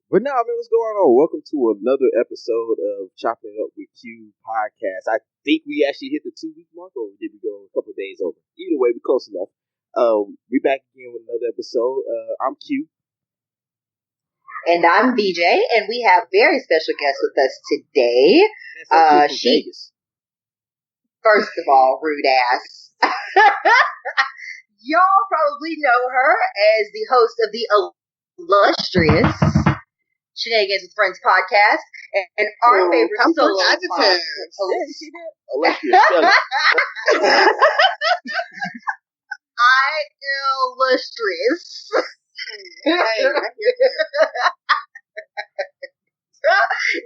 But now, man, what's going on? Welcome to another episode of Chopping Up with Q podcast. I think we actually hit the 2 week mark, or did we go a couple of days over? Either way, we're close enough. We back again with another episode. I'm Q. And I'm BJ, and we have very special guest with us today. First of all, rude ass. Y'all probably know her as the host of the illustrious Shenanigans with Friends podcast, and our favorite solo podcast. Illustrious.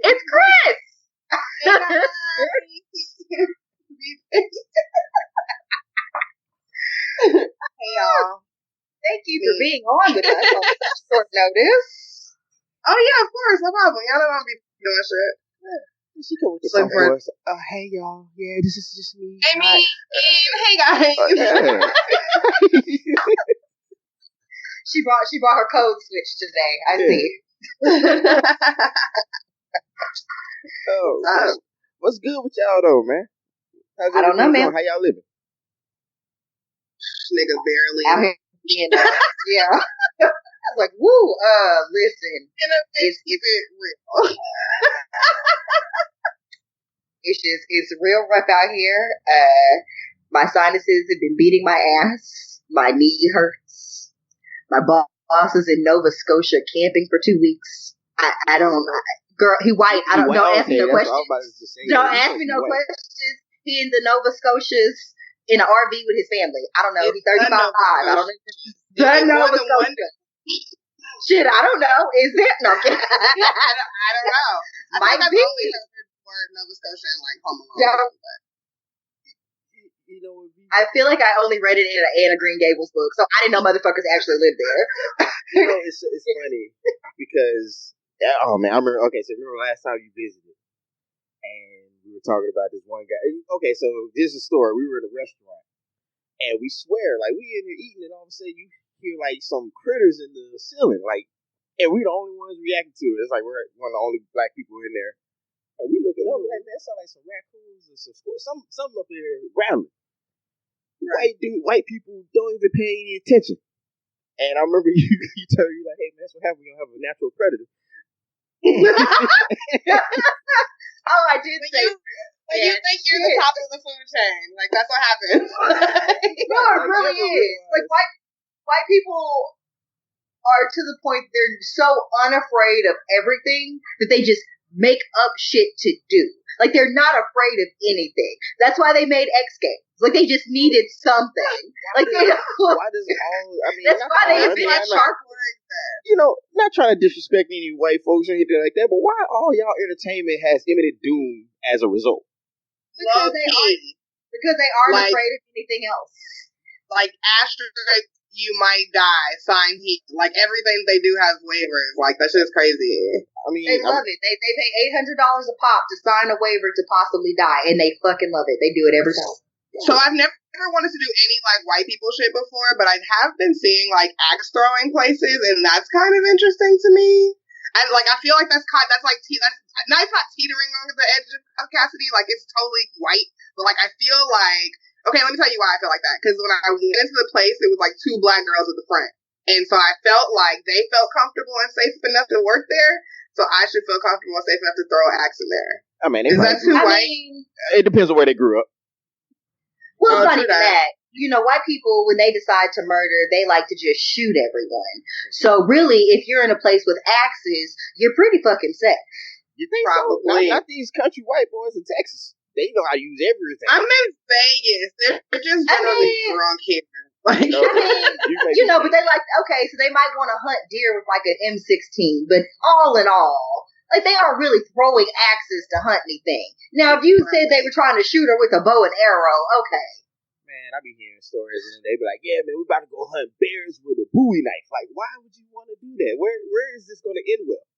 It's Khris. Hey y'all. Thank you for being on with us on such short notice. Oh yeah, of course, no problem. Y'all don't want to be doing shit. She come with the song voice. Hey y'all, yeah, this is just me. Hey me, hey guys. She brought her code switch today. I see. What's good with y'all though, man? I don't know, man. How y'all living? Nigga barely. Out here, yeah. I was like, woo, listen. It's real. It's real rough out here. My sinuses have been beating my ass. My knee hurts. My boss is in Nova Scotia camping for 2 weeks. I don't, girl, he white. Don't ask me no questions. Don't ask me no questions. He in the Nova Scotias in an RV with his family. I don't know. He's 35. I don't know. The Nova Scotia. Shit, I don't know. Is it? No, I don't know. I think I've only heard the word Nova Scotia and like Home Alone. I feel like I only read it in an Anna Green Gables book, so I didn't know motherfuckers actually lived there. It's funny because I remember. Okay, so remember last time you visited, and we were talking about this one guy. Okay, so this is a story. We were in a restaurant, and we swear, like we in here eating, and all of a sudden you hear like some critters in the ceiling, like, and we the only ones reacting to it. It's like we're one of the only black people in there, and we looking up like, man, that sound like some raccoons or something up there rattling. White people don't even pay any attention. And I remember you tell you like, hey man, that's what happens when you have a natural predator. Oh, I did say. When you think you're the top of the food chain, like that's what happens. No, it really is. Like white people are to the point they're so unafraid of everything that they just make up shit to do. Like they're not afraid of anything. That's why they made X Games. Like they just needed something. Why does all? I mean, that's why they invented Shark Word. You know, not trying to disrespect any white folks or anything like that, but why all y'all entertainment has imminent doom as a result? Because they aren't afraid of anything else. Like asteroids, you might die. Sign heat. Like everything they do has waivers. Like that shit's crazy. I mean, they love it. They pay $800 a pop to sign a waiver to possibly die, and they fucking love it. They do it every time. So I've never wanted to do any like white people shit before, but I have been seeing like axe throwing places, and that's kind of interesting to me. And like I feel like that's not teetering on the edge of Cassidy. Like it's totally white, but like I feel like, okay, let me tell you why I feel like that. Because when I went into the place, it was like 2 black girls at the front, and so I felt like they felt comfortable and safe enough to work there. So I should feel comfortable and safe enough to throw an axe in there. I mean, is that too white? It depends on where they grew up. Well, it's not even that. You know, white people, when they decide to murder, they like to just shoot everyone. So really, if you're in a place with axes, you're pretty fucking safe. You think probably so? Not these country white boys in Texas. They know how to use everything. I'm in Vegas. They're just generally drunk here. Like, but they like, okay, so they might want to hunt deer with like an M16, but all in all, like they aren't really throwing axes to hunt anything. Now, if you said they were trying to shoot her with a bow and arrow, okay. Man, I be hearing stories and they be like, yeah, man, we about to go hunt bears with a Bowie knife. Like, why would you want to do that? Where is this going to end well?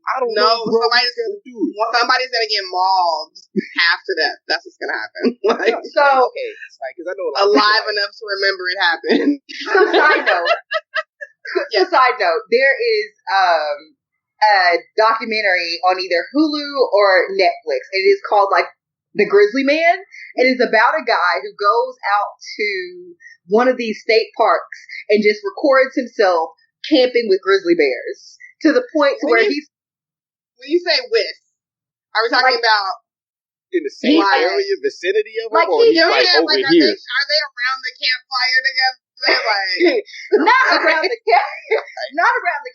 I don't know. Somebody's gonna get mauled half to death. That's what's gonna happen. Like, so okay, because I know alive enough to remember it happened. So side note, there is documentary on either Hulu or Netflix. It is called like The Grizzly Man. It is about a guy who goes out to one of these state parks and just records himself camping with grizzly bears to the point to where he's. When you say with, are we talking about in the same area, vicinity of them, or he's like over like, here? Are they around the campfire together? Like not around the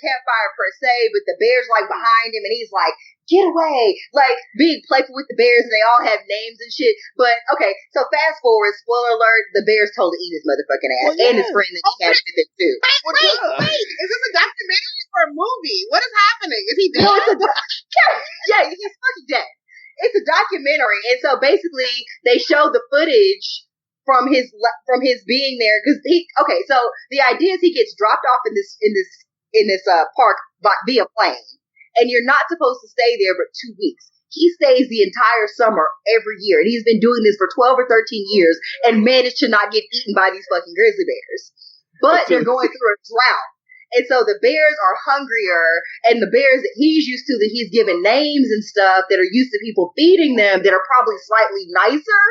campfire per se, but the bear's like behind him, and he's like, "Get away!" Like being playful with the bears, and they all have names and shit. But okay, so fast forward, spoiler alert: the bear's told to eat his motherfucking ass and his friend that he has with it too. Wait! Is this a documentary or a movie? What is happening? Is he dead? No, yeah, he's fucking dead. It's a documentary, and so basically they show the footage from his being there because so the idea is he gets dropped off in this park via plane, and you're not supposed to stay there but 2 weeks. He stays the entire summer every year, and he's been doing this for 12 or 13 years and managed to not get eaten by these fucking grizzly bears. But they're going through a drought. And so the bears are hungrier, and the bears that he's used to, that he's given names and stuff, that are used to people feeding them, that are probably slightly nicer,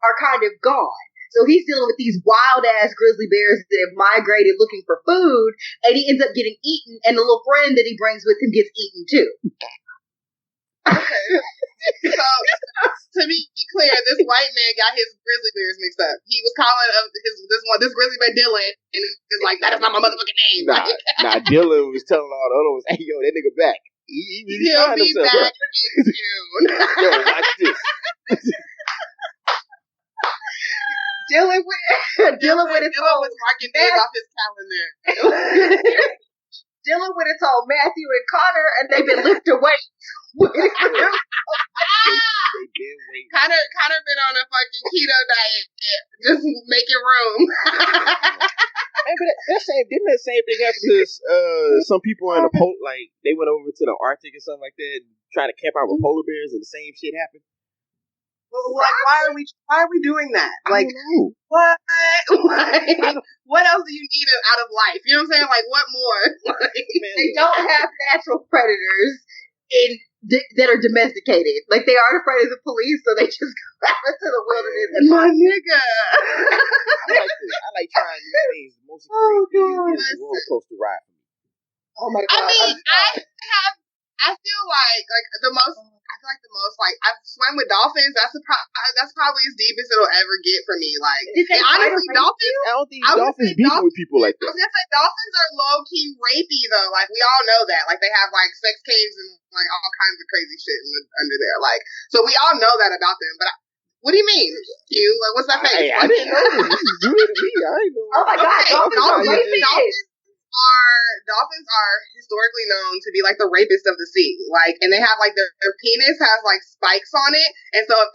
are kind of gone. So he's dealing with these wild-ass grizzly bears that have migrated looking for food, and he ends up getting eaten, and the little friend that he brings with him gets eaten too. Okay. So, to be clear, this white man got his grizzly bears mixed up. He was calling this grizzly bear Dylan, and it's like, that is not my motherfucking name. Dylan was telling all the other ones, "Hey, yo, that nigga back. He'll be back in June." Yo, watch this. Dylan was marking days off his calendar. Dylan would have told Matthew and Connor, and they've been lifting weights. They been waiting. Connor been on a fucking keto diet, just making room. Man, but didn't that same thing happen to some people in they went over to the Arctic or something like that, and trying to camp out with polar bears, and the same shit happened? Like, why are we doing that? Like, what? What else do you need out of life? You know what I'm saying? Like, what more? They don't have natural predators that are domesticated. Like, they aren't afraid of the police, so they just go out into the wilderness. My nigga. I like trying new things. The most extreme thing is a roller coaster ride for me. Oh my god! I mean, I feel like the most. I feel like the most, I've swam with dolphins. That's probably as deep as it'll ever get for me. Like, and honestly, dolphins. I don't think dolphins beat with people like that. I was gonna say dolphins are low key rapey though. Like, we all know that. Like, they have like sex caves and like all kinds of crazy shit under there. Like, so we all know that about them. But what do you mean, Q? Like, what's that face? I didn't know this. This is new to me. I didn't know. Oh my god, Dolphins are historically known to be like the rapists of the sea. Like, and they have like their penis has like spikes on it, and so if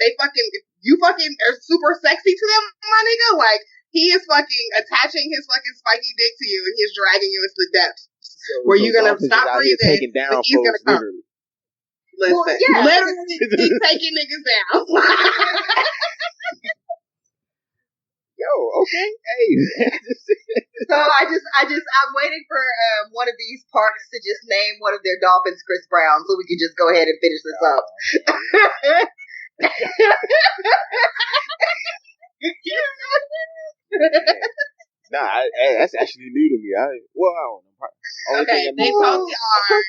you fucking are super sexy to them, my nigga, like he is fucking attaching his fucking spiky dick to you, and he's dragging you into the depths where you're gonna stop breathing. But he's gonna come. Listen, literally, he's taking niggas down. Yo, okay, hey. So I'm waiting for one of these parks to just name one of their dolphins Chris Brown, so we can just go ahead and finish this up. That's actually new to me. I don't know. Okay, they probably are.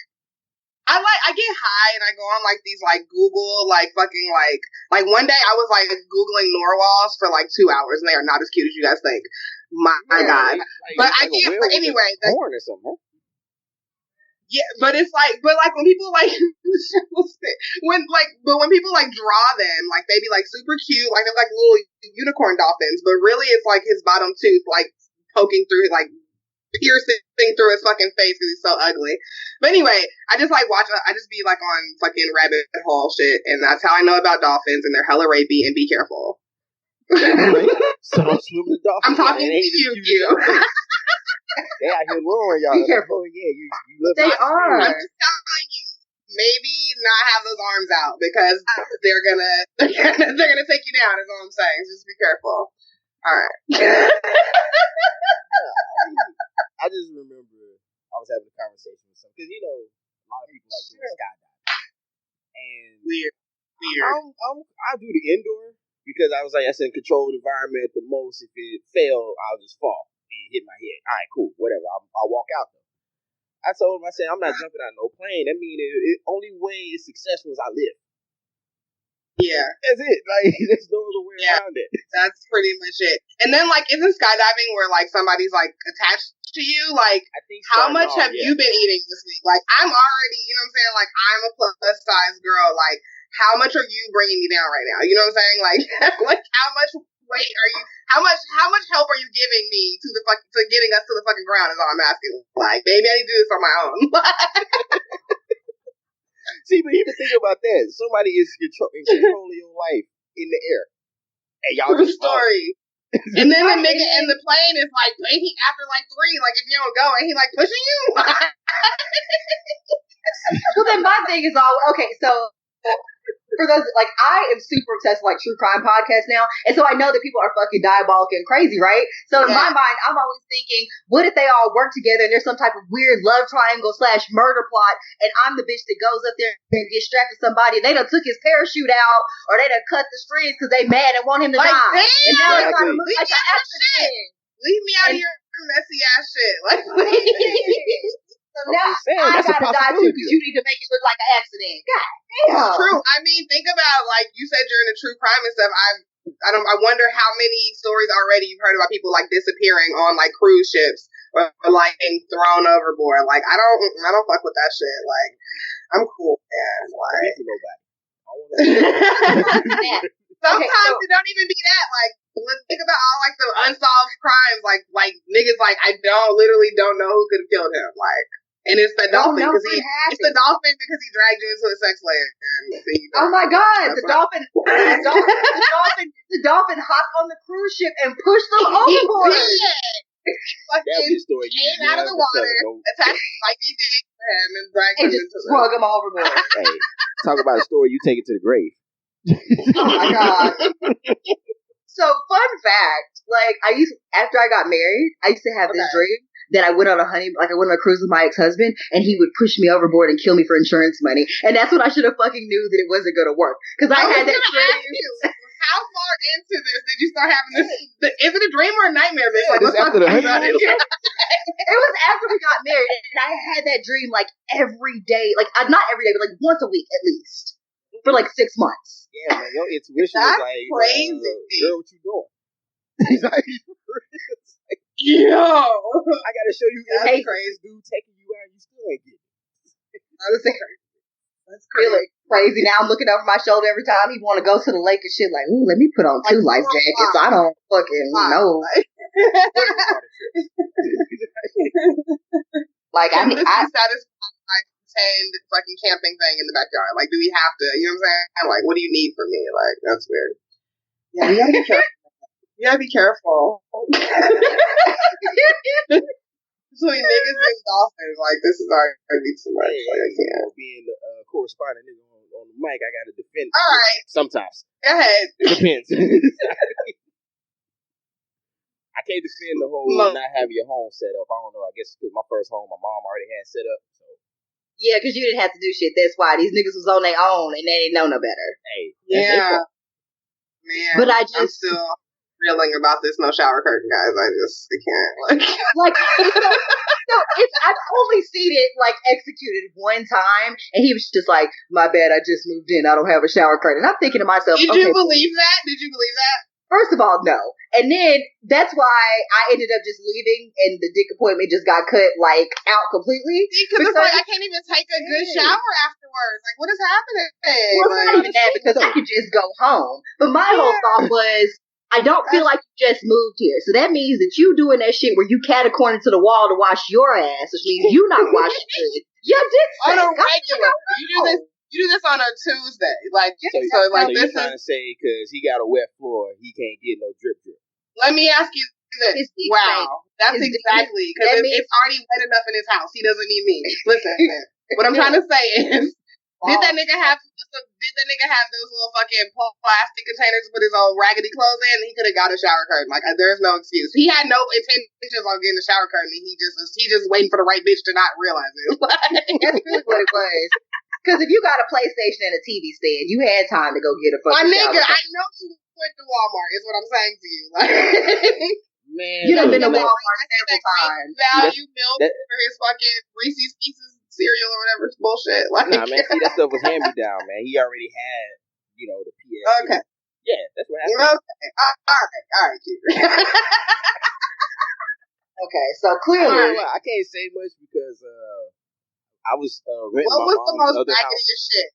I get high and I go on like these like Google like fucking like one day I was like Googling narwhals for like 2 hours and they are not as cute as you guys think. My god. But I can't. But anyway, porn or something. Huh? Yeah, but it's like, when people like when people like draw them, like they be like super cute, like they're like little unicorn dolphins, but really it's like his bottom tooth like poking through, like piercing through his fucking face because he's so ugly. But anyway, I just like I just be like on fucking rabbit hole shit, and that's how I know about dolphins, and they're hella rapey, and be careful. So don't swim with dolphins. I'm talking to you. They out here luring y'all. Be careful. Yeah, you love They are. I'm just telling you, maybe not have those arms out because they're gonna take you down. Is all I'm saying. Just be careful. All right. I just remember I was having a conversation with some, because A lot of people like doing skydiving. And Weird. I do the indoor because I was like, that's in controlled environment. The most, if it fail, I'll just fall and hit my head. All right, cool, whatever. I'll walk out though. I told him, I said, I'm not jumping out of no plane. That means the only way it's successful is I live. Yeah. That's it. Like, there's no other way around it. That's pretty much it. And then, like, isn't skydiving where, like, somebody's, like, attached to you? Like, I think how much have you been eating this week? Like, I'm already, you know what I'm saying? Like, I'm a plus size girl. Like, how much are you bringing me down right now? You know what I'm saying? Like, like how much weight are you, how much help are you giving me to getting us to the fucking ground is all I'm asking. Like, maybe I need to do this on my own. See, but even think about that. Somebody is in control of your life in the air. And y'all True just story. And then the nigga in the plane is like, maybe after like 3, like if you don't go, and he like pushing you. Well, then my thing is okay. So for those, like, I am super obsessed with like true crime podcasts now, and so I know that people are fucking diabolical and crazy, right? So in my mind, I'm always thinking, what if they all work together and there's some type of weird love triangle / murder plot, and I'm the bitch that goes up there and gets strapped to somebody, and they done took his parachute out, or they done cut the strings because they mad and want him to like, die, damn, and now it's exactly. trying to look like an accident. Leave me out of your messy ass shit. Like, So now I gotta die too because you need to make it look like an accident. God damn. True. I mean, think about, like you said, during the true crime and stuff. I wonder how many stories already you've heard about people like disappearing on like cruise ships or like being thrown overboard. Like, I don't fuck with that shit. Like, I'm cool, man. Like, sometimes it don't even be that. Like, let's think about all like the unsolved crimes. Like niggas, like literally don't know who could have killed him. Like. And it's the dolphin because he dragged you into a sex lair. Oh my god, the dolphin hopped on the cruise ship and pushed them overboard. That was the story. Came out of the water, attacked like he did him, and dragged him into the drug him overboard. Hey, talk about a story you take it to the grave. Oh my god. So, fun fact, like, after I got married, I used to have this dream that I went on a cruise with my ex-husband, and he would push me overboard and kill me for insurance money. And that's when I should have fucking knew that it wasn't going to work. Because I had that dream. How far into this did you start having this? Is it a dream or a nightmare? Bitch? Like, after the honeymoon? It was after we got married, and I had that dream, like, every day. Like, not every day, but, like, once a week at least. For, like, 6 months. Yeah, man, your intuition was like, crazy. Girl, what you doing? He's like, yo, I gotta show you. That's crazy. Dude taking you out, you still ain't getting it. That's crazy. Crazy. Now I'm looking over my shoulder every time he want to go to the lake and shit. Like, ooh, let me put on 2 life jackets. I don't fucking know. Like, I satisfy my pretend fucking camping thing in the backyard. Like, do we have to? You know what I'm saying? Like, what do you need from me? Like, that's weird. Yeah, you gotta be careful. You gotta be careful. Between niggas and dolphins, like, this is already too much. Like, I can't. Being the correspondent nigga on the mic, I gotta defend. All right. Sometimes. Go ahead. It depends. I can't defend the whole not having your home set up. I don't know. I guess because my first home, my mom already had set up. So. Yeah, because you didn't have to do shit. That's why these niggas was on their own and they didn't know no better. Hey. Yeah. Man. But I'm still reeling about this no shower curtain, guys. I can't. I've only seen it like executed one time, and he was just like, "My bad, I just moved in. I don't have a shower curtain." And I'm thinking to myself, Did you believe that? Did you believe that? First of all, no. And then that's why I ended up just leaving, and the dick appointment just got cut like out completely. Because it's like I can't even take a good shower afterwards. Like, what is happening? Well, it's not even that because I could just go home. But my whole thought was, I don't feel like you just moved here. So that means that you doing that shit where you catacorning to the wall to wash your ass, which means you not washing good. Your dick's on a regular. You do this on a Tuesday. Like, so you're trying to say because he got a wet floor, he can't get no drip. Let me ask you this. Wow. That's exactly. Because it's already wet enough in his house. He doesn't need me. Listen, what I'm trying to say is, Did that nigga have those little fucking plastic containers to put his own raggedy clothes in? He could have got a shower curtain. Like there's no excuse. He had no intentions on getting a shower curtain. He just waiting for the right bitch to not realize it. That's really what it was. Because if you got a PlayStation and a TV stand, you had time to go get a fucking My nigga, shower. I know you went to Walmart. Is what I'm saying to you. Like, Man, you done been to Walmart several times. Value milk for his fucking Reese's Pieces cereal or whatever bullshit. Like, nah, man. See, that stuff was hand me down, man. He already had, the PS. Okay. Yeah, that's what happened. Okay. All right, keep it. Okay, so clearly, I can't say much because I was renting what my was the mom's most other house. raggediest shit?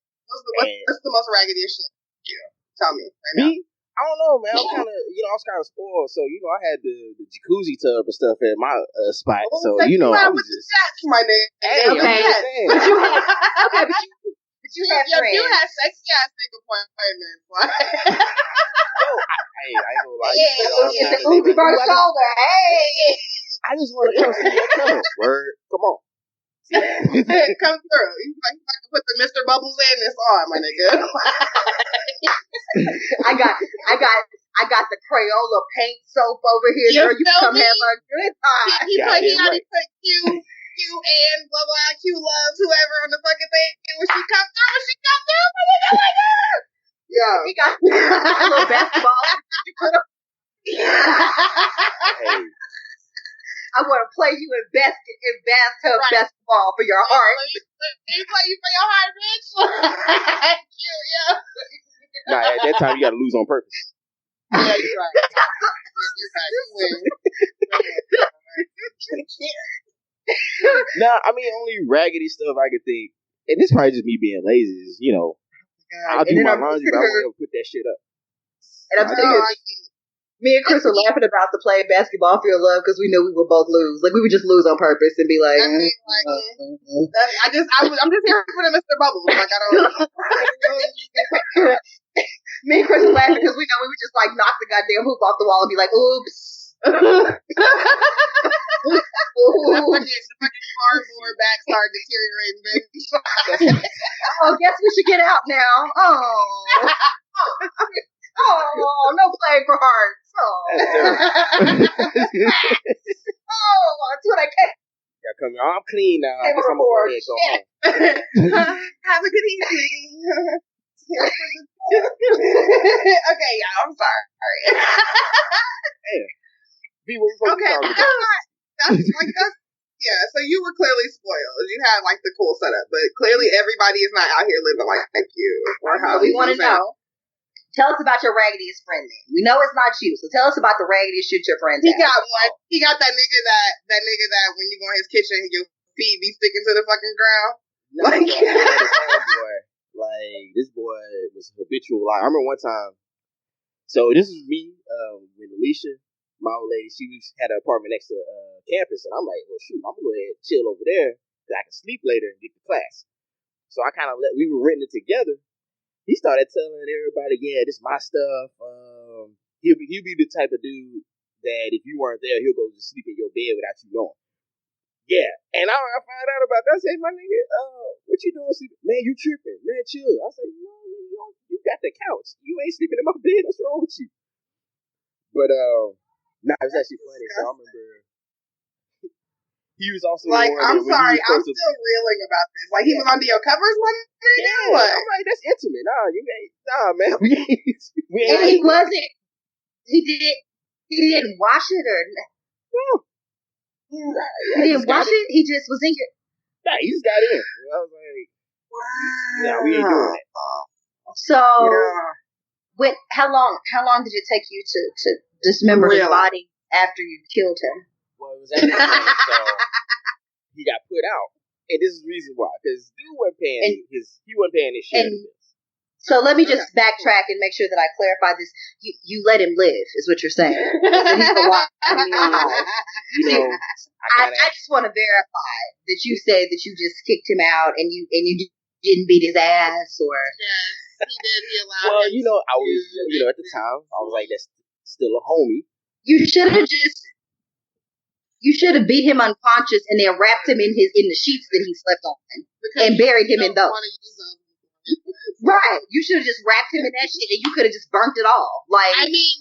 What's the most raggediest shit? Yeah. Tell me. Right now. Me? I don't know, man. I'm kind of, I was kind of spoiled. So, I had the jacuzzi tub and stuff at my spot. So, I was just. Sex, my nigga. Hey, okay. I'm But you had friends. You had sexy ass nigga appointments. I ain't gonna lie. It's the Uzi Vert shoulder. Hey. I just want to come see your tub. Word. Come on. Come through. You like to put the Mr. Bubbles in this on, my nigga. I got the Crayola paint soap over here, girl. You come have a good time. He put Q and blah blah Q loves whoever on the fucking thing. And when she come through, my nigga, like yeah. He got a little basketball. You put up. Hey. I want to play you in bathtub basketball for your heart. He play you for your heart, bitch. Cute, yeah. Nah, at that time you got to lose on purpose. Yeah, you're right. You win. Nah, I mean, only raggedy stuff I could think, and this probably just me being lazy, is, I'll do my laundry, but I won't ever put that shit up. And I'm telling you, me and Chris were laughing about the playing basketball for your love because we knew we would both lose. Like, we would just lose on purpose and be like, I'm just here for the Mr. Bubbles. Like, I don't. Me and Chris were laughing because we know we would just like knock the goddamn hoop off the wall and be like, oops. The fucking cardboard back started deteriorating, bitch. Oh, guess we should get out now. Oh, no playing for hearts. Oh, that's what I can't. Yeah, come here. I'm clean now. I guess I'm gonna go ahead and go home. Have a good evening. Okay, y'all. I'm sorry. Hey, B, what was okay, that's yeah. So you were clearly spoiled. You had like the cool setup, but clearly everybody is not out here living like you. Or how we want to know. Tell us about your raggediest friend then. We know it's not you, so tell us about the raggediest shit your friend has. He got one. He got that nigga that when you go in his kitchen, your feet be sticking to the fucking ground. No, like, this boy was habitual. Like, I remember one time, so this is me, with Alicia, my old lady, she had an apartment next to campus, and I'm like, well, shoot, I'm gonna go ahead and chill over there, so I can sleep later and get to class. So I kind of we were renting it together. He started telling everybody, yeah, this is my stuff. He'll be the type of dude that if you weren't there, he'll go to sleep in your bed without you knowing. Yeah, and I found out about that. I said, my nigga, what you doing sleeping? Man, you tripping. Man, chill. I said, no, nigga, you got the couch. You ain't sleeping in my bed. What's wrong with you? But, it was actually funny. So I remember he was also like, the one I'm sorry, I'm to... still reeling about this. Like, he was under your covers one day? Yeah, what? I'm like, that's intimate. Nah, man. We ain't and he wasn't. He didn't wash it or no. He didn't wash it. He just was in your. Nah, he just got in. I was like, wow. Yeah, we ain't doing that. So, how long did it take you to dismember his body after you killed him? Well, it was actually so he got put out, and this is the reason why, because dude wasn't paying his share of the bills. So let me just backtrack and make sure that I clarify this. You let him live, is what you're saying. He's alive. I just want to verify that you said that you just kicked him out and you didn't beat his ass or. Yes, he did. He allowed. Well, I was, at the time, I was like, that's still a homie. You should have beat him unconscious and then wrapped him in the sheets that he slept on and buried him in those. Right. You should have just wrapped him in that shit and you could have just burnt it all. Like, I mean,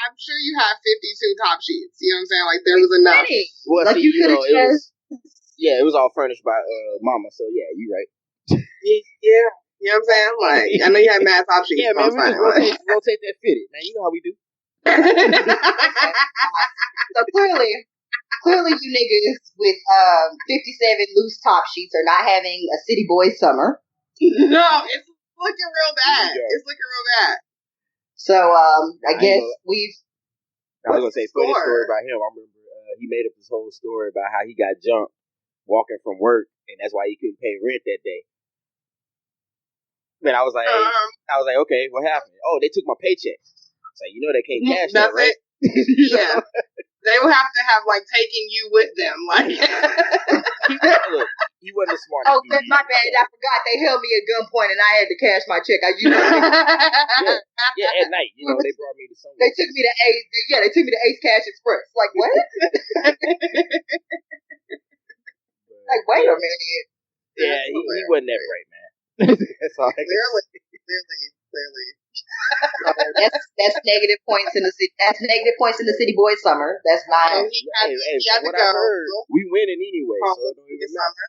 I'm sure you have 52 top sheets. You know what I'm saying? Like, there was enough. Well, like, see, you could have just... it was all furnished by Mama, so yeah, you right. Yeah. You know what I'm saying? Like, I know you had mad top sheets. Yeah, man, we just rotate that fitted. Man, you know how we do. So clearly you niggas with 57 loose top sheets are not having a city boy summer. No, it's looking real bad. It's looking real bad. So I guess I was gonna say funny story about him. I remember he made up this whole story about how he got jumped walking from work, and that's why he couldn't pay rent that day. Then I was like, okay, what happened? Oh, they took my paycheck. So you know they can't cash that, right? Yeah. They would have to have like taken you with them, like. Look, he wasn't smart. Oh, that's my bad. I forgot they held me at gunpoint and I had to cash my check. Yeah, at night, you know, they brought me to somewhere. They took me to Ace. Yeah, they took me to Ace Cash Express. Like what? Like wait a minute. Yeah, he wasn't that great, man. That's all. Clearly. That's negative points in the city. That's negative points in the city boy summer. That's not. He had to what go. I heard, we winning anyway, so it don't even matter.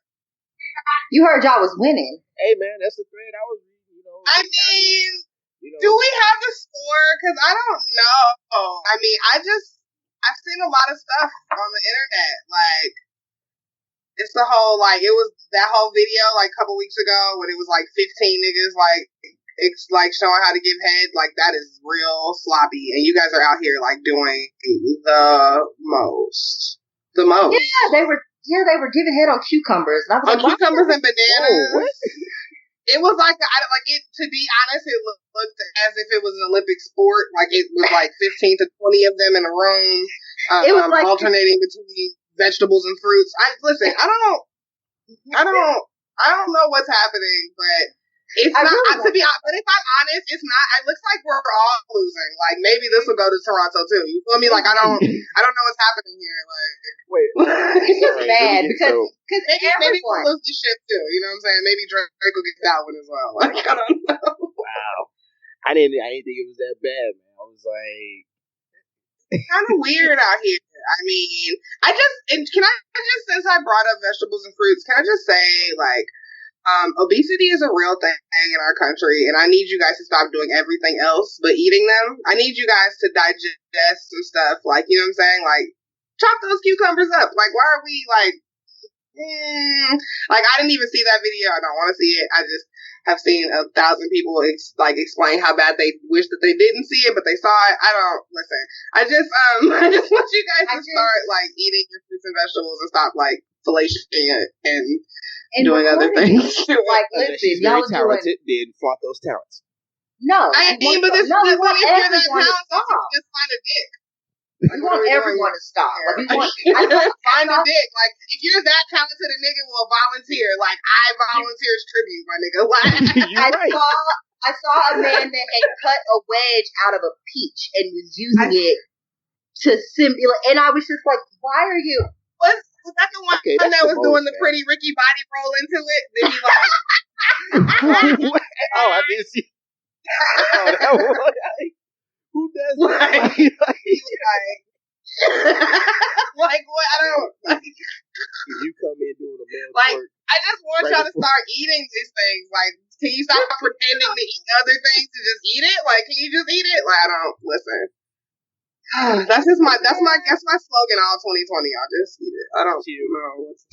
You heard y'all was winning. Hey man, that's the thread I was reading. You know. I mean, do we have the score? Because I don't know. I mean, I've seen a lot of stuff on the internet. Like, it's the whole it was that whole video like a couple weeks ago when it was like 15 niggas like. It's like showing how to give head, like that is real sloppy, and you guys are out here like doing the most. Yeah, they were giving head on cucumbers, and I was on like, cucumbers and bananas. What? It was like it. To be honest, it looked as if it was an Olympic sport. Like it was like 15 to 20 of them in a room. It was like alternating between vegetables and fruits. I don't know what's happening, but. It's not, to be honest, but if I'm honest, it's not, it looks like we're all losing. Like, maybe this will go to Toronto, too. You feel me? Like, I don't know what's happening here. Like, wait. It's just bad because maybe we'll lose this shit, too. You know what I'm saying? Maybe Drake will get that one as well. Like, I don't know. Wow. I didn't think it was that bad, man. I was like... It's kind of weird out here. I mean, since I brought up vegetables and fruits, can I just say, like, obesity is a real thing in our country, and I need you guys to stop doing everything else but eating them. I need you guys to digest some stuff, like, you know what I'm saying? Like, chop those cucumbers up. Like, why are we, like, like, I didn't even see that video. I don't want to see it. I just have seen 1,000 people, explain how bad they wish that they didn't see it, but they saw it. I don't, listen. I just want you guys to start, like, eating your fruits and vegetables and stop, like, filleting it and doing other things. Like, listen, y'all was talented, then flaunt those talents. No, I mean, but this is if you're that talented, just find a dick. We want everyone to stop. Like, find a dick. Like, if you're that talented, a nigga will volunteer. Like, I volunteer as tribute, my nigga. I saw a man that had cut a wedge out of a peach and was using it to simulate. And I was just like, why are you? Was that the one that was doing the pretty Ricky body roll into it? Then he like, oh, I didn't see. Oh, that was, who does that? He was like what? I don't. Like, if you come in doing a male twerk, I just want y'all to start eating these things. Like, can you stop pretending to eat other things to just eat it? Like, can you just eat it? Like, I don't listen. That's my slogan all 2020. I'll just eat it. I don't know what's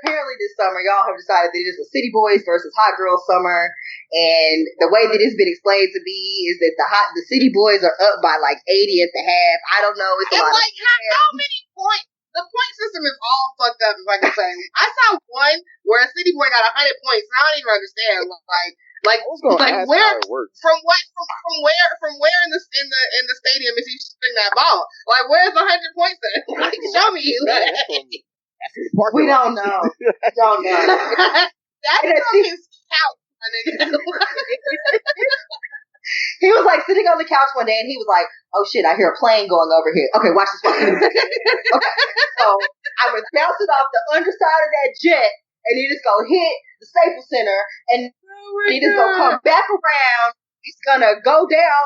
apparently this summer y'all have decided that it is a city boys versus hot girl summer, and the way that it's been explained to me is that the city boys are up by like 80 at the half. I don't know. It's a lot like how many points? The point system is all fucked up, if I can say. I saw one where a city boy got 100 points. And I don't even understand. Like where from where in the stadium is he shooting that ball? Like, where's the 100 points at? Like, show me. We don't know. Don't know. That's on his couch, my nigga. He was like sitting on the couch one day and he was like, oh shit, I hear a plane going over here. Okay, watch this. Okay. So I was bouncing off the underside of that jet and then it's gonna hit the Staples Center, and then it's gonna come back around. It's gonna go down.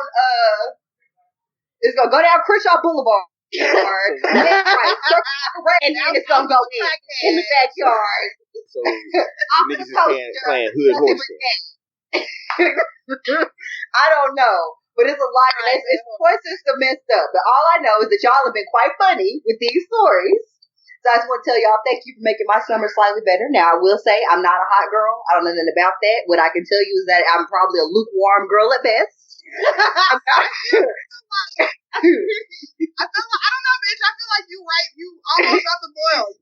It's gonna go down Crenshaw Boulevard. And then it's gonna go in the backyard. So niggas is playing hood horse. I don't know, but it's a lot. It's point system messed up. But all I know is that y'all have been quite funny with these stories. So I just want to tell y'all thank you for making my summer slightly better. Now I will say I'm not a hot girl. I don't know nothing about that. What I can tell you is that I'm probably a lukewarm girl at best. I don't know, bitch. I feel like you almost got the boil.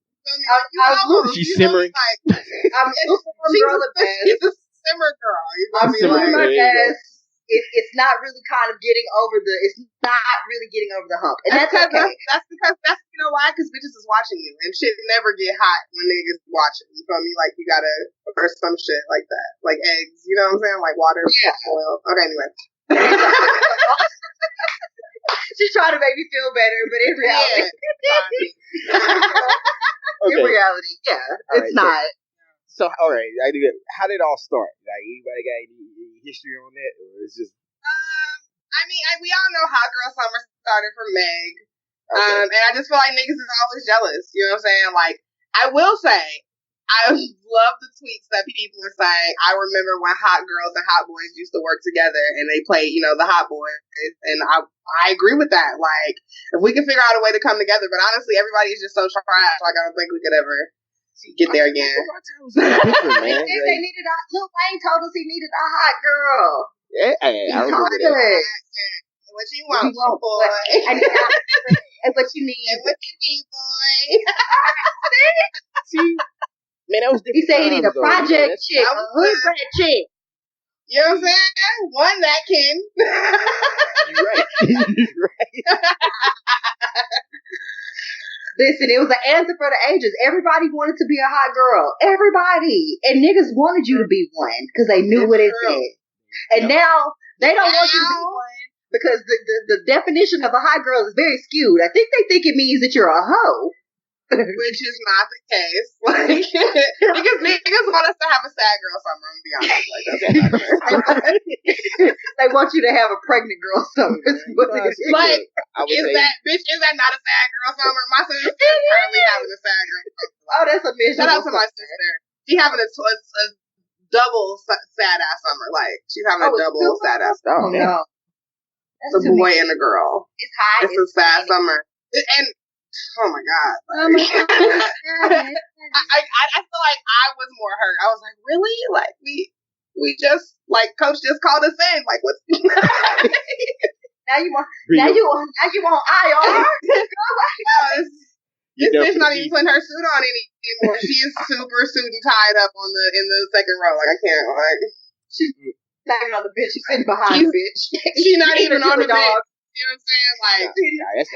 She's simmering. I'm a lukewarm girl at best. She's a simmer girl. I'm doing my best. It's not really kind of getting over the. It's not really getting over the hump, and that's okay. That's because you know why? Because bitches is watching you, and shit never get hot when niggas watching. You feel me? Like you gotta or some shit like that, like eggs. You know what I'm saying? Like water, oil. Okay, anyway. She's trying to make me feel better, but in reality, in reality, it's not. So, all right, how did it all start? Like, anybody got any history on that, or is just? I mean, we all know Hot Girl Summer started from Meg, and I just feel like niggas is always jealous. You know what I'm saying? Like, I will say, I love the tweets that people are saying. I remember when Hot Girls and Hot Boys used to work together, and they played, the Hot Boys, and I agree with that. Like, if we can figure out a way to come together, but honestly, everybody is just so trash. Like, I don't think we could ever get there again. They needed Lil Wayne told us he needed a hot girl. Yeah, I remember that. What you want, boy? And what you need. And what you need, boy? See? Man, that was different. He said he need a project chick, a hood rat chick. You know what I'm saying? One that can. You're right. You're right. Listen, it was an answer for the ages. Everybody wanted to be a hot girl. Everybody. And niggas wanted you to be one because they knew what it meant. And now they don't want you to be one because the definition of a hot girl is very skewed. I think they think it means that you're a hoe. Which is not the case. Like, because niggas want us to have a sad girl summer, I'm gonna be honest. Like, they want you to have a pregnant girl summer. Like, is that not a sad girl summer? My sister's currently having a sad girl summer. Oh, that's a miserable. Shout out to my sister. She's having a double sad ass summer. Like, she's having a double sad ass summer. Oh, no. It's a boy and a girl. It's hot. It's a sad summer. And oh my god! Like, I feel like I was more hurt. I was like, really? Like we just coach just called us in. Like what's now you want IR? This bitch not even putting her suit on anymore. She is super suit and tied up in the second row. Like I can't. Like she's not even on the bench. She's sitting behind the bench. She's not even on the bench. You know what I'm saying? Like,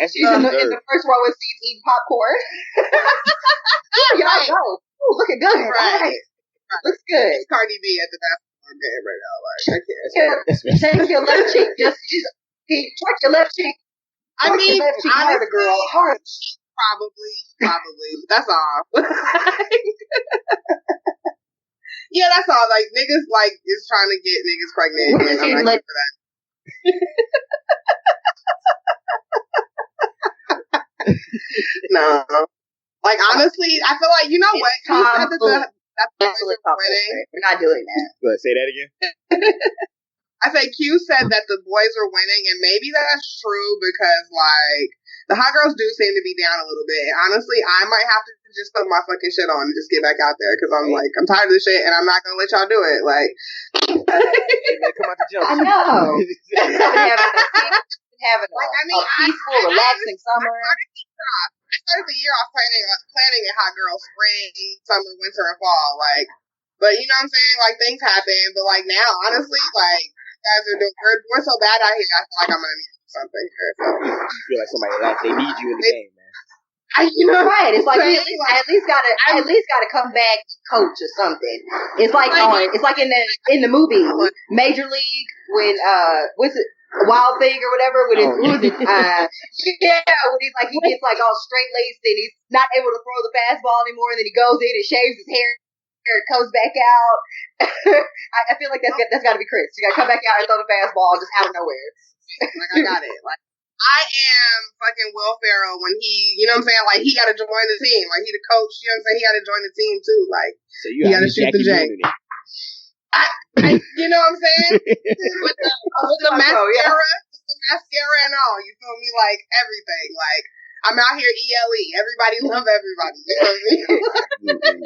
that's she's in the first row with seats eating popcorn. Y'all go. Ooh, looking good. Right. Looks good. It's Cardi B at the basketball game right now. Like, I can't. Take your left cheek. Just twerk your left cheek. I mean, honestly, harder, girl. Hard. Probably. That's all. Yeah, that's all. Like, niggas, is trying to get niggas pregnant. And I'm not here for that. No. Like, honestly, I feel like, you know what? We're not doing that. Go ahead, say that again. I say Q said that the boys were winning, and maybe that's true because, the hot girls do seem to be down a little bit. And honestly, I might have to just put my fucking shit on and just get back out there because I'm I'm tired of this shit and I'm not going to let y'all do it. Like, come out the jump. I know. Having a peaceful, relaxing summer. I started the year off planning a hot girl spring, summer, winter, and fall. But you know what I'm saying? Things happen. But now, honestly, you guys are doing we're so bad out here. I feel like I'm gonna need something here. So. You feel like somebody they need you in the game, man. Right. It's like we at least gotta come back and coach or something. It's like in the movie Major League when what's it? Wild Thing or whatever, when when he gets all straight laced and he's not able to throw the fastball anymore, and then he goes in and shaves his hair comes back out. I feel like that's got to be Khris. You got to come back out and throw the fastball just out of nowhere. Like, I got it. Like, I am fucking Will Ferrell when he, you know what I'm saying? Like, he got to join the team. Like, he the coach, you know what I'm saying? He got to join the team, too. Like, so you got to shoot the J. You know what I'm saying? with the mascara and all. You feel me? Like, everything. Like, I'm out here ELE. Everybody love everybody. You know what I mean?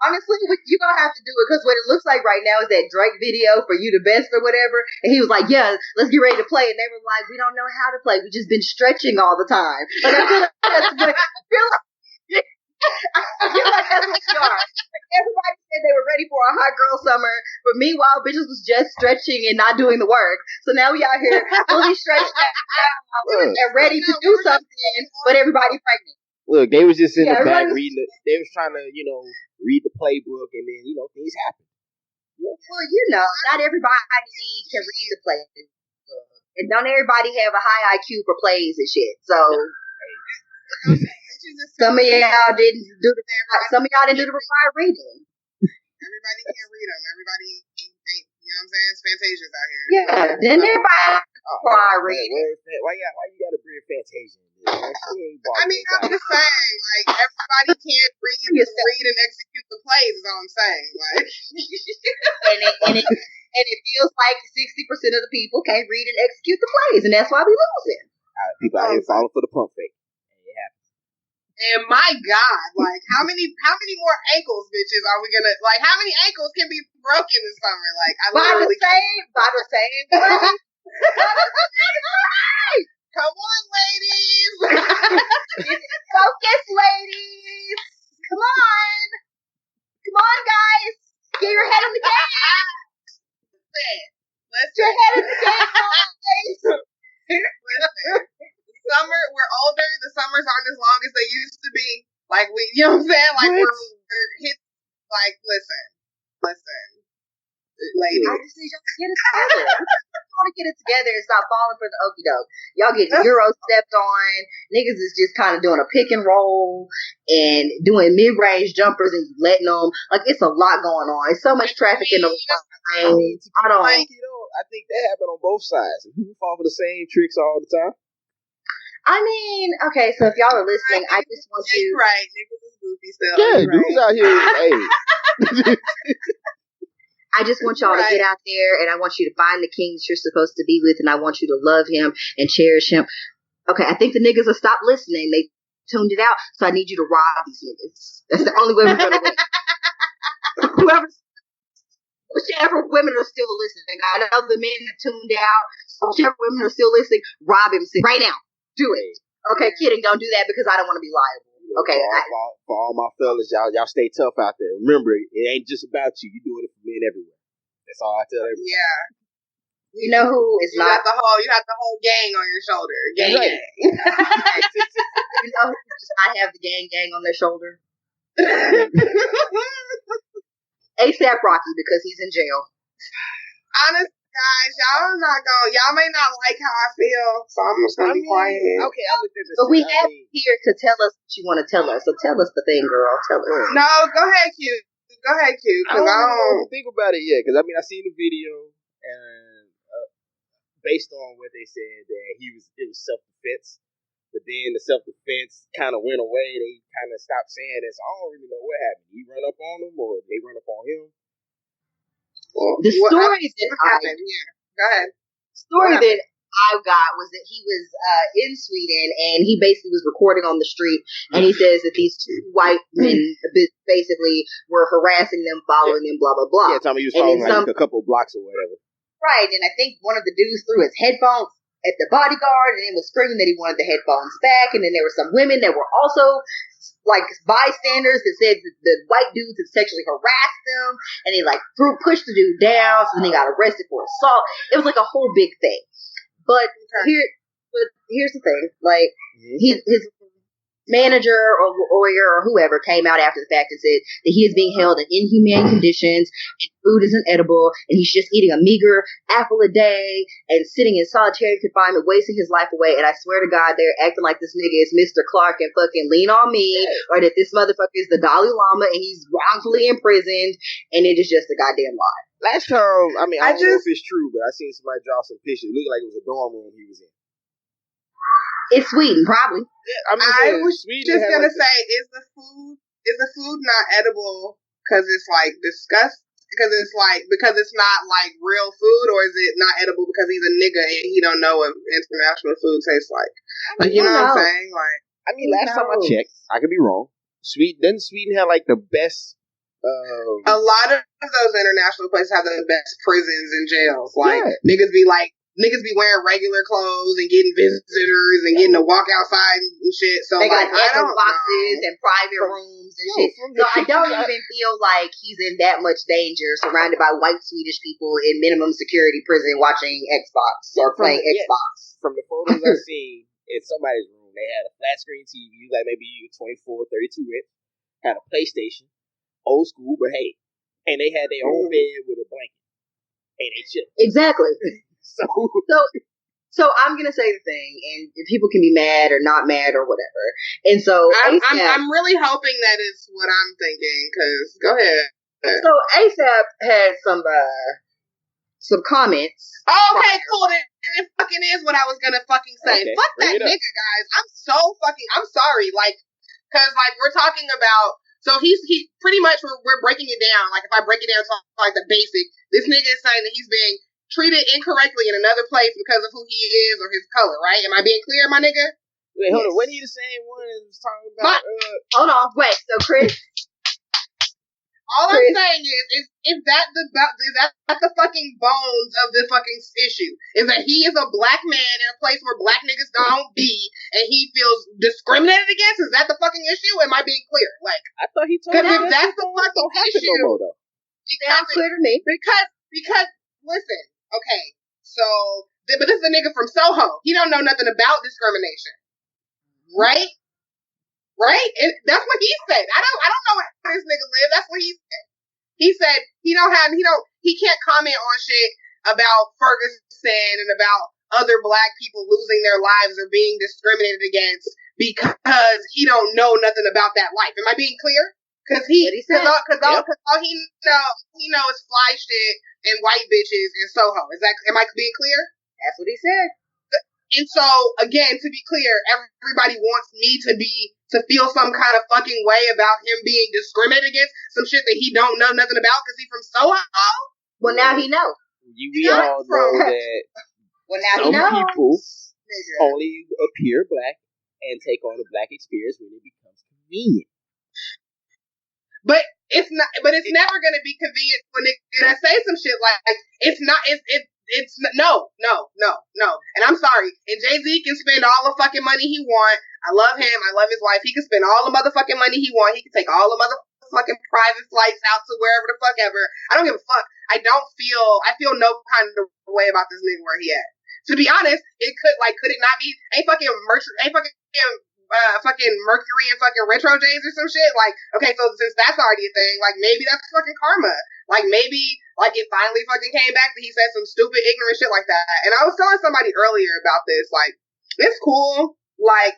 Honestly, you're going to have to do it because what it looks like right now is that Drake video for You the Best or whatever. And he was like, yeah, let's get ready to play. And they were like, we don't know how to play. We've just been stretching all the time. Like, I feel like that's what I feel like that's what you are. Like, everybody said they were ready for a hot girl summer, but meanwhile, bitches was just stretching and not doing the work. So now we out here fully stretched out and ready to do something, but everybody pregnant. Look, they was just in the back reading they was trying to, read the playbook, and then, things happen. Well, not everybody can read the playbook. And don't everybody have a high IQ for plays and shit. So some of y'all didn't do the required reading. Everybody can't read them. Everybody ain't, you know what I'm saying? It's Fantasia's out here. Yeah, then everybody required reading. Why you gotta bring Fantasia in this? I mean, I'm just saying, like, everybody can't read and execute the plays is all I'm saying. Like, and it feels like 60% of the people can't read and execute the plays, and that's why we losing. People out here falling for the pump fake. And my God, like, how many more ankles, bitches, are we gonna, like, how many ankles can be broken this summer? Like, by the same. Come on, ladies. Focus, ladies. Come on, guys. Get your head on the game. Let's your head in the game, guys. Listen. Summer, we're older. The summers aren't as long as they used to be. Like, you know what I'm saying? Like, we're hit. Like, listen, ladies. I just need y'all to get it together. I want to get it together and stop falling for the okie doke. Y'all getting Euro stepped on. Niggas is just kind of doing a pick and roll and doing mid-range jumpers and letting them. Like, it's a lot going on. It's so much traffic in the lane. I think that happened on both sides. People fall for the same tricks all the time. I mean, okay, so if y'all are listening, I just want you. Right, niggas is goofy still. Yeah, dudes out here. Hey. I just want y'all to get out there, and I want you to find the king that you're supposed to be with, and I want you to love him and cherish him. Okay, I think the niggas will stop listening. They tuned it out, so I need you to rob these niggas. That's the only way we're going to win. Whichever women are still listening, I know the men have tuned out. Whichever women are still listening, rob him right now. Do it. Okay, kidding. Don't do that because I don't want to be liable. Okay. For all my fellas, y'all stay tough out there. Remember, it ain't just about you. You're doing it for men everywhere. That's all I tell everybody. Yeah. You know who is you not got the whole gang on your shoulder. Gang. You know who does not have the gang on their shoulder? ASAP Rocky, because he's in jail. Honestly, guys, y'all may not like how I feel, so I'm just gonna be quiet. Okay, I looked at this. But we have here to tell us what you want to tell us. So tell us the thing, girl. Tell us. No, go ahead, Q. Because I don't think about it yet. Because I seen the video, and based on what they said, that it was self-defense. But then the self-defense kind of went away. They kind of stopped saying it. So I don't really know what happened. He run up on them, or they run up on him. The story that I got was that he was in Sweden and he basically was recording on the street, and he says that these two white men basically were harassing them, following them, blah blah blah. Yeah, Tommy, he was following like a couple blocks or whatever. Right, and I think one of the dudes threw his headphones at the bodyguard and then was screaming that he wanted the headphones back, and then there were some women that were also like bystanders that said that the white dudes had sexually harassed them, and they like pushed the dude down, so then he got arrested for assault. It was like a whole big thing. But here's the thing, like his manager or lawyer or whoever came out after the fact and said that he is being held in inhumane conditions and food isn't edible and he's just eating a meager apple a day and sitting in solitary confinement, wasting his life away. And I swear to God, they're acting like this nigga is Mr. Clark and fucking Lean on Me, or that this motherfucker is the Dalai Lama and he's wrongfully imprisoned, and it is just a goddamn lie. Last time, I don't know if it's true, but I seen somebody draw some pictures. It looked like it was a dorm room he was in. It's Sweden, probably. Yeah, I was just gonna say, is the food not edible because it's like disgusting? Because it's not like real food, or is it not edible because he's a nigga and he don't know what international food tastes like? Like, you know what I'm saying? Like, last time I checked, I could be wrong. Doesn't Sweden have like the best? A lot of those international places have the best prisons and jails. Like, niggas be wearing regular clothes and getting visitors and getting to walk outside and shit. So they got like, boxes and private rooms and shit. So I don't even feel like he's in that much danger, surrounded by white Swedish people in minimum security prison watching Xbox or playing Xbox. From the photos I've seen in somebody's room, they had a flat screen TV, like maybe 24, 32 inch, had a PlayStation, old school, but hey, and they had their own bed with a blanket, and they chill. Exactly. So I'm gonna say the thing, and people can be mad or not mad or whatever. And so I'm really hoping that is what I'm thinking. Cause go ahead. So ASAP had some comments. Oh, okay, cool. It fucking is what I was gonna fucking say. Okay, fuck that nigga, guys. I'm sorry. Like, cause like we're talking about. So he pretty much we're breaking it down. Like if I break it down to like the basic, this nigga is saying that he's being treated incorrectly in another place because of who he is or his color, right? Am I being clear, my nigga? Wait, hold on. What are you saying? One is talking about. Hold on, wait. So Chris, all I'm saying is that the fucking bones of the fucking issue is that he is a black man in a place where black niggas don't be, and he feels discriminated against. Is that the fucking issue? Am I being clear? Like, I thought he told me if that's the fucking issue, no more, though. Sounds clear to me. Because listen. Okay, so, but this is a nigga from Soho. He don't know nothing about discrimination, right? Right? That's what he said. I don't know where this nigga live. That's what he said. He said he can't comment on shit about Ferguson and about other black people losing their lives or being discriminated against because he don't know nothing about that life. Am I being clear? Because all he know is fly shit and white bitches in Soho. Am I being clear? That's what he said. And so, again, to be clear, everybody wants me to feel some kind of fucking way about him being discriminated against, some shit that he don't know nothing about because he's from Soho. Well, now he knows. We all know that some people only appear black and take on the black experience when it becomes convenient. But it's never going to be convenient when they say some shit like it's not. It's no. And I'm sorry. And Jay-Z can spend all the fucking money he want. I love him. I love his wife. He can spend all the motherfucking money he want. He can take all the motherfucking private flights out to wherever the fuck ever. I don't give a fuck. I feel no kind of way about this nigga where he at. To be honest, could it not be? Ain't fucking Mercury and fucking retro J's or some shit. Like, okay, so since that's already a thing, like maybe that's fucking karma. Like maybe like it finally fucking came back that he said some stupid ignorant shit like that. And I was telling somebody earlier about this, like, it's cool, like,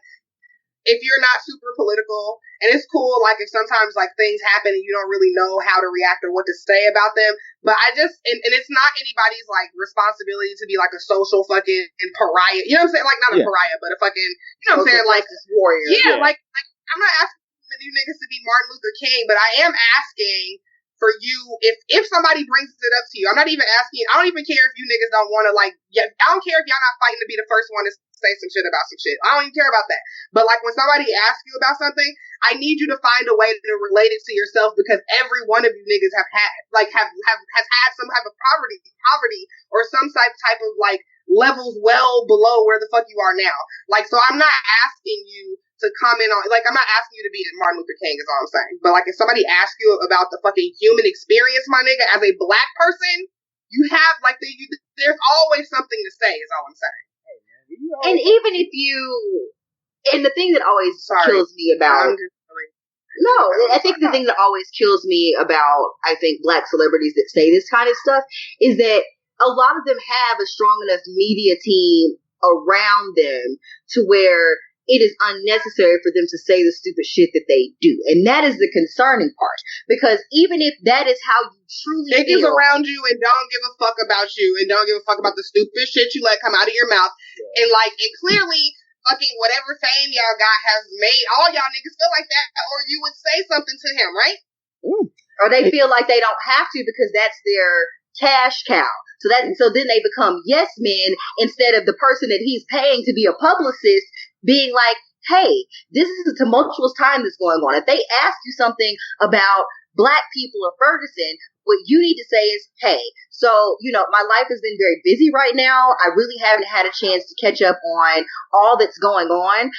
if you're not super political, and it's cool, like, if sometimes, like, things happen and you don't really know how to react or what to say about them, but I just, and it's not anybody's, like, responsibility to be, like, a social fucking pariah, you know what I'm saying? Like, not a pariah, but a fucking, you know what I'm saying? Like, warrior. Yeah, like, I'm not asking you niggas to be Martin Luther King, but I am asking for you, if somebody brings it up to you, I'm not even asking, I don't even care if you niggas don't want to, like, I don't care if y'all not fighting to be the first one to say some shit about some shit. I don't even care about that. But, like, when somebody asks you about something, I need you to find a way to relate it to yourself, because every one of you niggas has had some type of poverty or some type of, like, levels well below where the fuck you are now. Like, so I'm not asking you to comment on, like, I'm not asking you to be Martin Luther King is all I'm saying. But, like, if somebody asks you about the fucking human experience, my nigga, as a black person, you have, like, there's always something to say is all I'm saying. And even if you And the thing that always kills me about I think the thing that always kills me about, I think, Black celebrities that say this kind of stuff is that a lot of them have a strong enough media team around them to where it is unnecessary for them to say the stupid shit that they do. And that is the concerning part. Because even if that is how you truly niggas around you and don't give a fuck about you and don't give a fuck about the stupid shit you let come out of your mouth. And clearly fucking whatever fame y'all got has made all y'all niggas feel like that, or you would say something to him, right? Or they feel like they don't have to because that's their cash cow. So then they become yes men instead of the person that he's paying to be a publicist being like, hey, this is a tumultuous time that's going on. If they ask you something about Black people or Ferguson, what you need to say is, hey, so, my life has been very busy right now. I really haven't had a chance to catch up on all that's going on.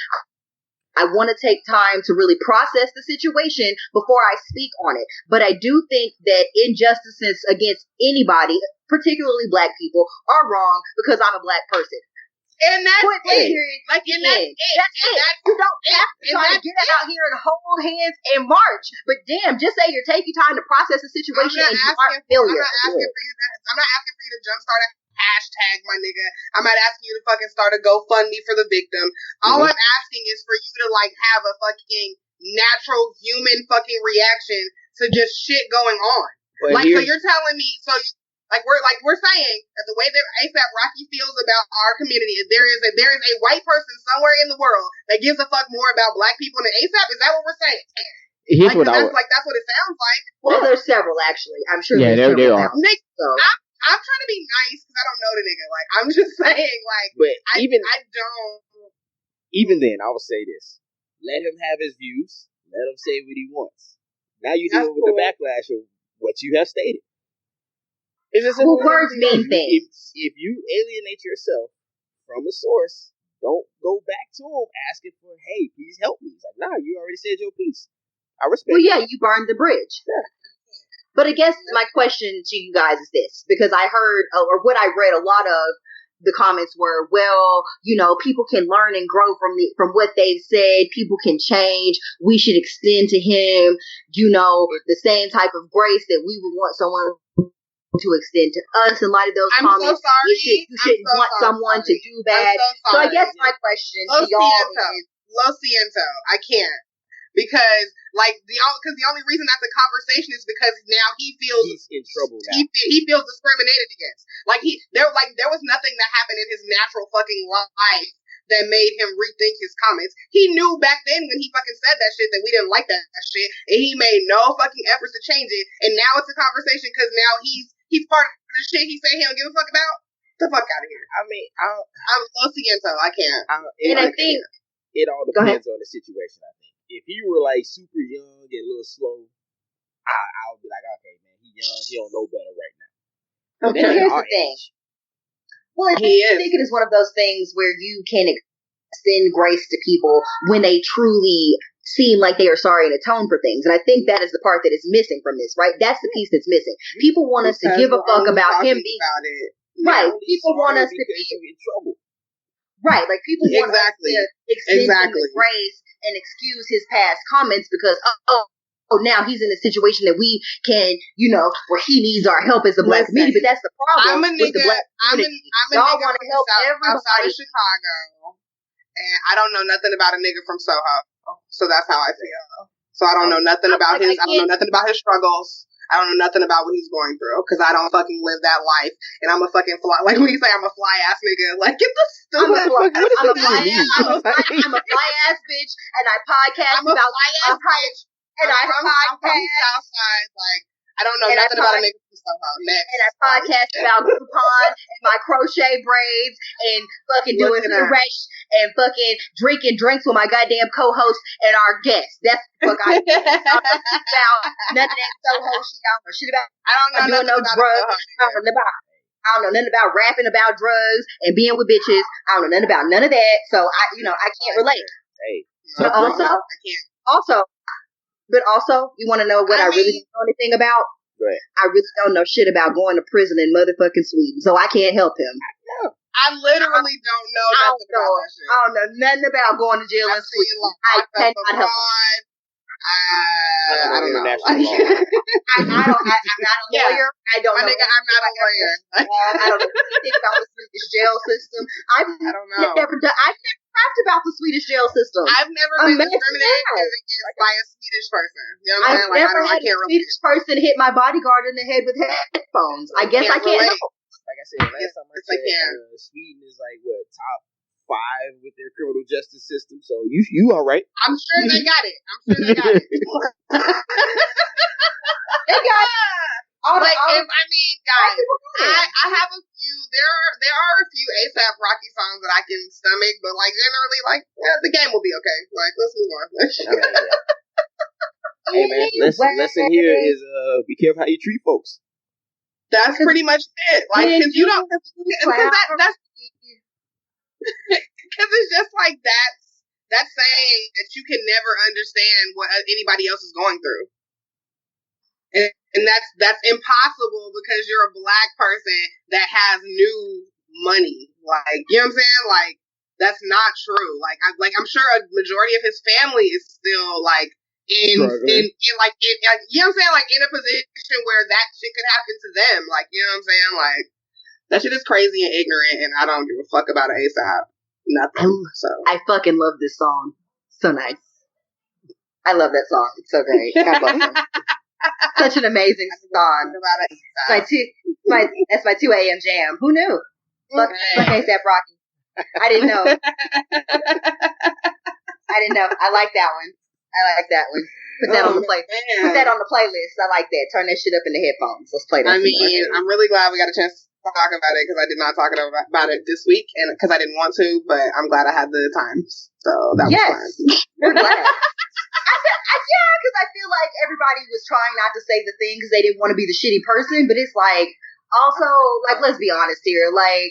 I want to take time to really process the situation before I speak on it. But I do think that injustices against anybody, particularly Black people, are wrong because I'm a Black person. And that's it. That's it. You don't have to try to get out here and hold hands and march. But damn, just say you're taking time to process the situation and you aren't failure. I'm not asking for you to jumpstart a hashtag, my nigga. I'm not asking you to fucking start a GoFundMe for the victim. All I'm asking is for you to have a fucking natural human fucking reaction to just shit going on. So you're telling me, we're saying that the way that ASAP Rocky feels about our community is there is a white person somewhere in the world that gives a fuck more about Black people than ASAP. Is that what we're saying? That's what it sounds like. Well, there's several actually. I'm sure. Yeah, there are. Nick, so. I'm trying to be nice because I don't know the nigga. I'm just saying, but I don't. Even then, I would say this: let him have his views. Let him say what he wants. Now you deal with the backlash of what you have stated. Well, words mean things. If you alienate yourself from a source, don't go back to him asking for, hey, please help me. It's like, nah, you already said your piece. I respect you burned the bridge. Yeah. But I guess my question to you guys is this, because I heard, or what I read, a lot of the comments were, well, people can learn and grow from what they've said. People can change. We should extend to him, the same type of grace that we would want someone to extend to us in light of those comments. So sorry. You shouldn't want someone to do that. So I guess my question to y'all is, Lo siento. I can't. Because the only reason that's a conversation is because now he feels he's in trouble now. He feels discriminated against. There was nothing that happened in his natural fucking life that made him rethink his comments. He knew back then when he fucking said that shit that we didn't like that shit, and he made no fucking efforts to change it. And now it's a conversation because now he's part of the shit he say he don't give a fuck about. Get the fuck out of here. I mean, I'm lo siento. I can't. I think it all depends on the situation. I think if he were super young and a little slow, I would be like, okay, man, he's young. He don't know better right now. Okay, here's the thing. Well, I think it is one of those things where you can extend grace to people when they truly seem like they are sorry and atone for things. And I think that is the part that is missing from this, right? That's the piece that's missing. People want us to give a fuck about him being... Right. People want us to be in trouble. Right. People want us to extend him the grace and excuse his past comments because, now he's in a situation that we can, where he needs our help as a Black community. But that's the problem with the Black community. Y'all want to help everybody outside of Chicago, and I don't know nothing about a nigga from Soho, so that's how I feel. So I don't know nothing about I don't know nothing about his struggles. I don't know nothing about what he's going through because I don't fucking live that life, and I'm a fucking fly. Like when you say I'm a fly ass nigga, get the stupid. I'm a fly ass bitch, and I podcast I'm a about fly ass bitch, and I podcast. I'm from Southside, I don't know nothing about a nigga from Soho. Next, and I podcast about Groupon and my crochet braids and fucking doing the rest and fucking drinking drinks with my goddamn co-host and our guests. That's the fuck I do. I don't know about none of that Soho shit. I don't know shit about. I don't know nothing about drugs. I don't know nothing about rapping about drugs and being with bitches. I don't know nothing about none of that. So I can't relate. Hey. But also, you want to know what I really don't know anything about? Right. I really don't know shit about going to prison in motherfucking Sweden, so I can't help him. I literally don't know nothing about that shit. I don't know nothing about going to jail and sleep. I cannot help it. I don't know. International law. I'm not a lawyer. I don't know. My nigga, I'm not a lawyer. I don't know anything about the Swedish jail system. I don't know. I've never talked about the Swedish jail system. I've never been discriminated against by a Swedish person. You know what I'm saying? I've never had a Swedish person hit my bodyguard in the head with headphones. I guess I can't help. Like I said, last time I checked, Sweden is like top 5 with their criminal justice system. So you all right? I'm sure they got it. They got it. Guys, I have a few. There are a few ASAP Rocky songs that I can stomach, but like generally, like the game will be okay. Like let's move on. Hey man, lesson here is be careful how you treat folks. That's pretty much it. Like, because you don't, because it's just like that's saying that you can never understand what anybody else is going through, and that's impossible because you're a black person that has new money. Like, you know what I'm saying? Like, that's not true. Like, I'm sure a majority of his family is still like. In you know what I'm saying, like in a position where that shit could happen to them, like you know what I'm saying, like that shit is crazy and ignorant, and I don't give a fuck about it ASAP. Nothing. So I fucking love this song. So nice. I love that song. It's so great. God bless him. Such an amazing song. That's my 2 a.m. jam. Who knew? Fuck ASAP Rocky. I didn't know. I like that one. Put that on the play. Put that on the playlist. I like that. Turn that shit up in the headphones. Let's play that. I mean, I'm really glad we got a chance to talk about it because I did not talk about it this week, and because I didn't want to, but I'm glad I had the time. So that was fun. We're glad. Because I feel like everybody was trying not to say the thing because they didn't want to be the shitty person, but it's like. Also, like, let's be honest here. Like,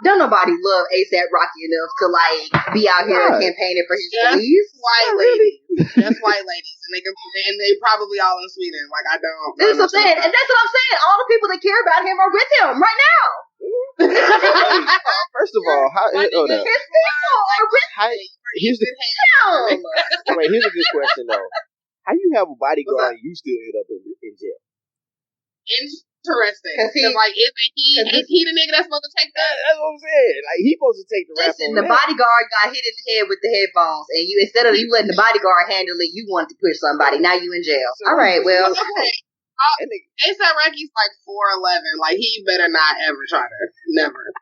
don't nobody love ASAP Rocky enough to, like, be out here campaigning for his beliefs. White ladies. Just white ladies. And they probably all in Sweden. Like, I don't. That's what I'm saying. And that's what I'm saying. All the people that care about him are with him right now. First of all, his people are with him. Here's a good question, though. How you have a bodyguard and you still end up in jail? Interesting. Because like, is he the nigga that's supposed to take that? That's what I'm saying. Like, he's supposed to take the rap. Listen, the bodyguard got hit in the head with the headphones, and you instead of you letting the bodyguard handle it, you wanted to push somebody. Now you in jail. So, all right, well. ASAP Rocky's like 4'11". Like, he better not ever try to. Never.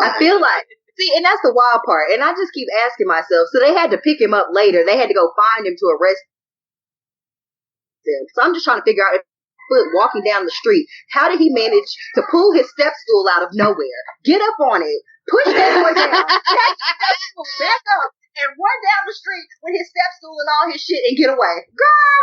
I feel like. See, and that's the wild part. And I just keep asking myself. So they had to pick him up later. They had to go find him to arrest him. So I'm just trying to figure out. Walking down the street, how did he manage to pull his step stool out of nowhere, get up on it, push that boy down, catch the step stool, back up, and run down the street with his step stool and all his shit and get away? Girl,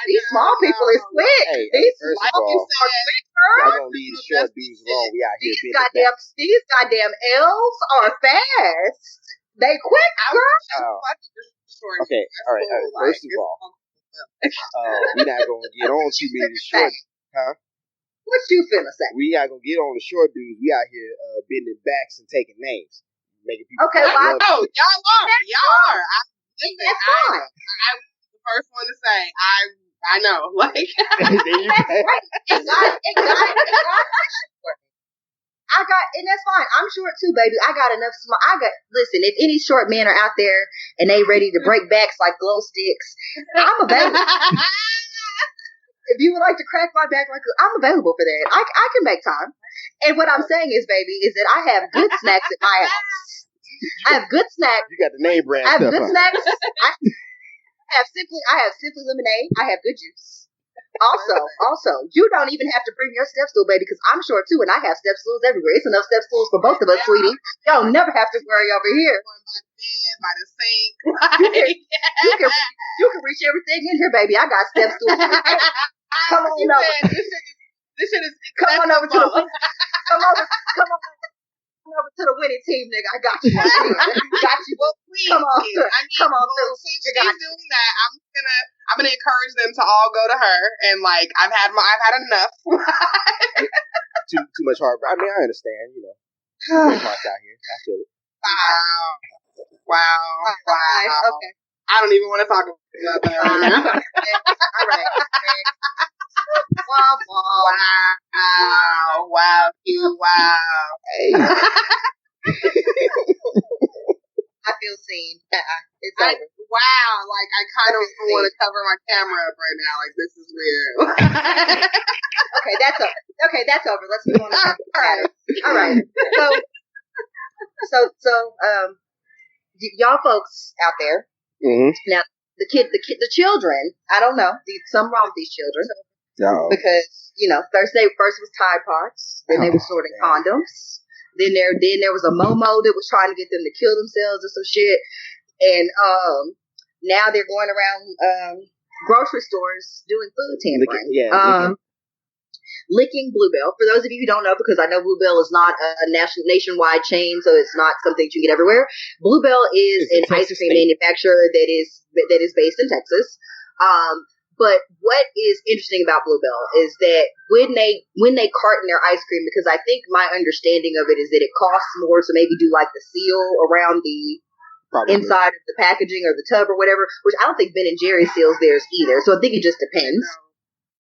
these small people is quick. Hey, these first small of all, people are quick, girl. Y'all gonna leave the short dudes alone. We out here These goddamn L's are fast. They quick, girl. Okay, all right. First of all, we're not gonna get on too many short, huh? What you finna say? We not gonna get on the short dudes. We out here bending backs and taking names, making people. Okay, well, y'all are. That's fine. I was the first one to say I know. Like, that's right. And that's fine. I'm short too, baby. I got enough listen, if any short men are out there and they ready to break backs like glow sticks, I'm available. If you would like to crack my back I'm available for that. I can make time. And what I'm saying is, baby, is that I have good snacks at my house. I have good snacks. You got the name brand. I have good snacks. I have simply lemonade. I have good juice. Also, you don't even have to bring your step stool, baby, because I'm short too, and I have step stools everywhere. It's enough step stools for both of us, sweetie. Y'all never have to worry over here. By the sink. You can reach everything in here, baby. I got step stools. Come on over. This shit is. Come on over to the. Come over to the winning team, nigga. I got you. Got you. Well, please, come on, come on. Since she's doing that, I'm gonna encourage them to all go to her. And like, I've had enough. Too much heartburn. I mean, I understand, you know. Parts out here. I feel it. Wow. Okay. I don't even want to talk about that right now. All right. Wow. Wow. Hey. I feel seen. It's over. Wow. Like, I kind of want to cover my camera up right now. Like, this is weird. Okay, that's over. Let's move on to something better. All right. So, y'all folks out there. Mm-hmm. Now, the children. I don't know. Something wrong with these children. No. Because first was Tide Pods, then they were sorting condoms. Then there was a Momo that was trying to get them to kill themselves or some shit. And now they're going around grocery stores doing food tampering. Licking Bluebell. For those of you who don't know, because I know Bluebell is not a nationwide chain, so it's not something that you can get everywhere. Bluebell is an ice cream manufacturer that is based in Texas. But what is interesting about Bluebell is that when they carton their ice cream, because I think my understanding of it is that it costs more to maybe do like the seal around the inside of the packaging or the tub or whatever, which I don't think Ben and Jerry seals theirs either. So I think it just depends.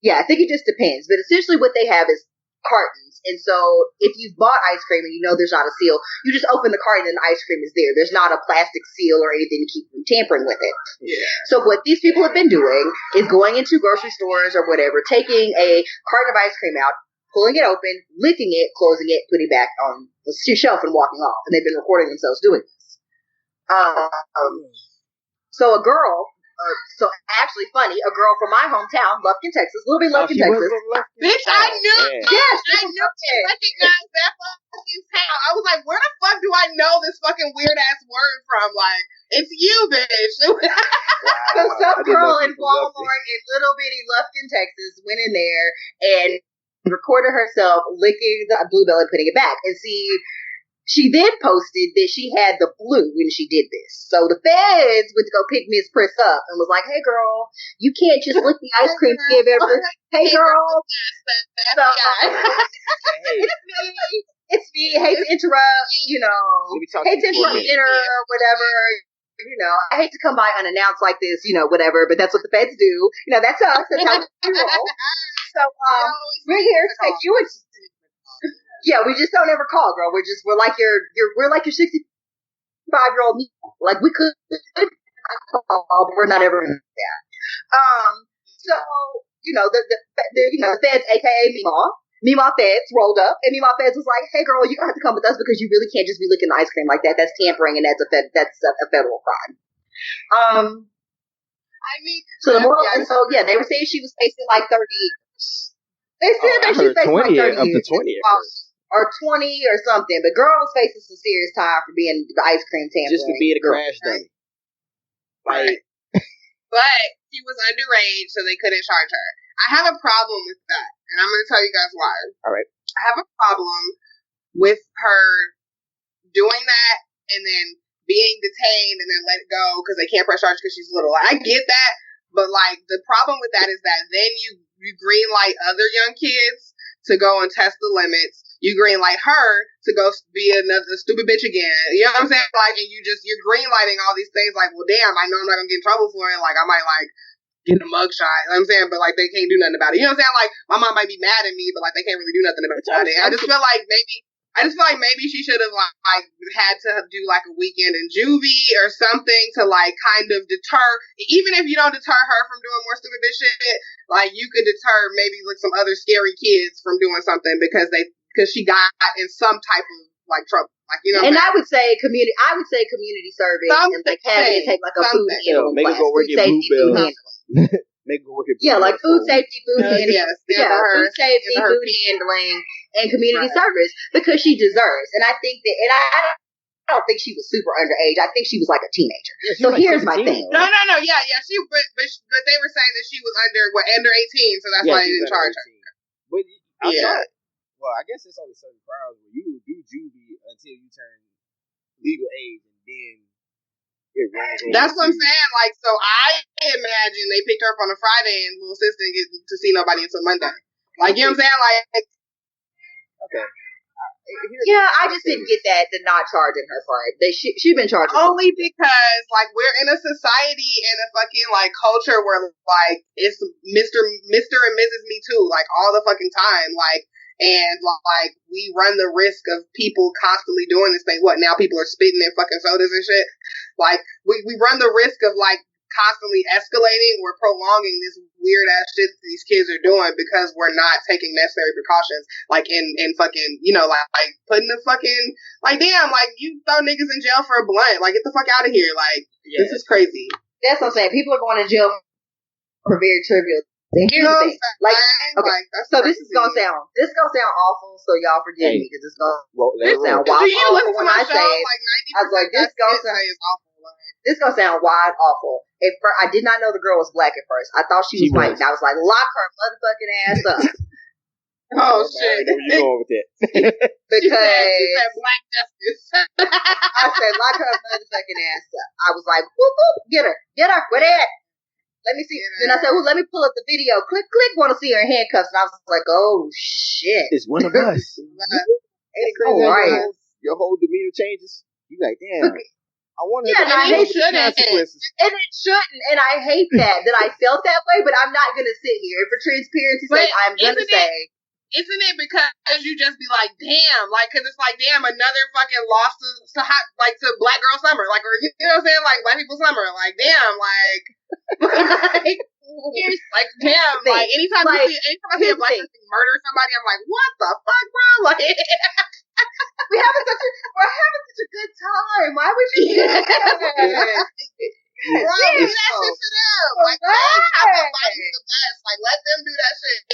Yeah, I think it just depends. But essentially what they have is cartons. And so if you've bought ice cream and you know there's not a seal, you just open the carton and the ice cream is there. There's not a plastic seal or anything to keep from tampering with it. Yeah. So what these people have been doing is going into grocery stores or whatever, taking a carton of ice cream out, pulling it open, licking it, closing it, putting it back on the shelf and walking off. And they've been recording themselves doing this. So a girl... so actually funny, a girl from my hometown, Lufkin, Texas, Little Bit Lufkin, Texas. Bitch, I knew. Yes, I knew to recognize that fucking town. I was like, where the fuck do I know this fucking weird ass word from? Like, it's you, bitch. So some girl in Walmart in Little Bitty Lufkin, Texas, went in there and recorded herself licking the Bluebell and putting it back. And she then posted that she had the flu when she did this. So the feds went to go pick Miss Chris up and was like, hey, girl, you can't just lick the ice cream to give everything. Hey, girl. So, it's me. Hate to interrupt, hate to interrupt dinner or whatever. I hate to come by unannounced like this, whatever, but that's what the feds do. That's us. That's how we roll. So, we're here to take you into... Yeah, we just don't ever call, girl. We're like your 65-year-old me. Like we could call, but we're not ever gonna do that. So the feds, aka Meemaw feds, rolled up, and Meemaw feds was like, "Hey, girl, you have to come with us because you really can't just be licking the ice cream like that. That's tampering, and that's a federal crime." So the moral, and so they were saying she was facing like 30 years. They said that she was facing like 30 years. Up to 20 at first. Or 20 or something. But girl was facing some serious time for being the ice cream tampering. Just for being a crash dummy. Right. But she was underage, so they couldn't charge her. I have a problem with that, and I'm going to tell you guys why. All right. I have a problem with her doing that and then being detained and then let it go because they can't press charge because she's little. I get that, but like the problem with that is that then you green light other young kids to go and test the limits. You green light her to go be another stupid bitch again. You know what I'm saying? Like, and you're green lighting all these things. Like, well, damn, I know I'm not gonna get in trouble for it. Like, I might get a mugshot. You know what I'm saying? But like, they can't do nothing about it. You know what I'm saying? Like, my mom might be mad at me, but like, they can't really do nothing about it. I just feel like maybe she should have like had to do like a weekend in juvie or something to like kind of deter. Even if you don't deter her from doing more stupid bitch shit, like you could deter maybe like some other scary kids from doing something because she got in some type of like trouble, like And I would say community service and like having to take like a food handling class, food safety, food handling. Make her work at like food safety, food handling, food safety, food handling, and community service because she deserves. And I think that, and I don't think she was super underage. I think she was like a teenager. Yeah, so like here's my thing. No. Yeah. She, but they were saying that she was under 18, so that's why they didn't charge her. But well, I guess it's only certain crimes where you will do juvie until you turn legal age, and then it runs. That's what I'm saying. Like, so I imagine they picked her up on a Friday, and little sister didn't get to see nobody until Monday. Like, you know what I'm saying? Like, okay, I just didn't get that, the not charging her part. She's been charging. Only because, like, we're in a society and a fucking, like, culture where, like, it's Mr. and Mrs. Me Too, like, all the fucking time. Like, and, like, we run the risk of people constantly doing this thing. What, now people are spitting in fucking sodas and shit? Like, we run the risk of, like, constantly escalating or prolonging this weird ass shit that these kids are doing because we're not taking necessary precautions, like in fucking, you know, like putting the fucking, like, damn, like, you throw niggas in jail for a blunt, like, get the fuck out of here, like, this is crazy. That's what I'm saying. People are going to jail for very trivial. And here's the thing, like, okay, so this is gonna sound awful, so y'all forgive me because it's gonna sound wild awful when I say it. I was like, this gonna sound wide awful. I did not know the girl was black at first. I thought she was white. And I was like, lock her motherfucking ass up. Oh shit! Where you going with that? Because she said black justice. I said, lock her motherfucking ass up. I was like, whoop whoop, get her, where they at? Let me see. Then I said, well, let me pull up the video. Click, want to see her in handcuffs. And I was like, oh shit! It's one of us. Ain't it crazy? Right. Your whole demeanor changes. You like, damn. I want to. Yeah, and I hate consequences. And it shouldn't. And I hate that I felt that way. But I'm not gonna sit here for transparency's sake. I'm gonna say. Isn't it because you just be like, damn, like, because it's like, damn, another fucking loss to Black Girl Summer, like, or you know what I'm saying, like, Black People Summer, like, damn, like, like, damn, like, anytime I see a Black person murder somebody, I'm like, what the fuck, bro, like. We're having such a good time. Why would you do that? Bro, do that shit to them. Like, nobody's the best. Like, let them do that shit.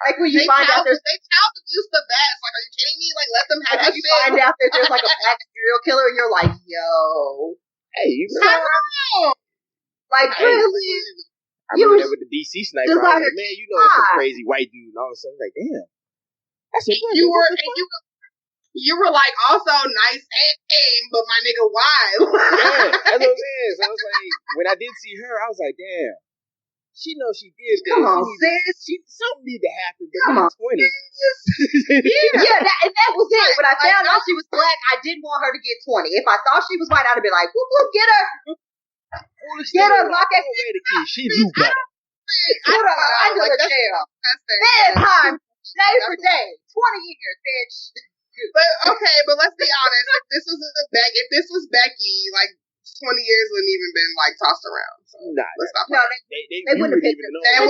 Like when you find out they child abuse the best. Like, are you kidding me? Like, let them have that shit. You find out that there's like a black serial killer, and you're like, yo, hey, you know, like really? I remember that with the DC sniper. I was like, man, you know, it's some crazy white dude, and all of a sudden, like, damn, that's a You were like, also nice aim, but my nigga, why? Yeah, that's what I'm saying. So it's like, when I did see her, I was like, damn, she knows she did this. Come on, sis. Something need to happen, but come on, 20. that was it. When I found out she was black, I didn't want her to get 20. If I thought she was white, I'd have been like, whoop, whoop, get her. Get her, lock that shit. She knew better. Put her under the jail. Time, day for day. 20 years, bitch. But let's be honest. If this was Becky, like 20 years wouldn't even been like tossed around. So let's stop. No, they wouldn't have picked her. They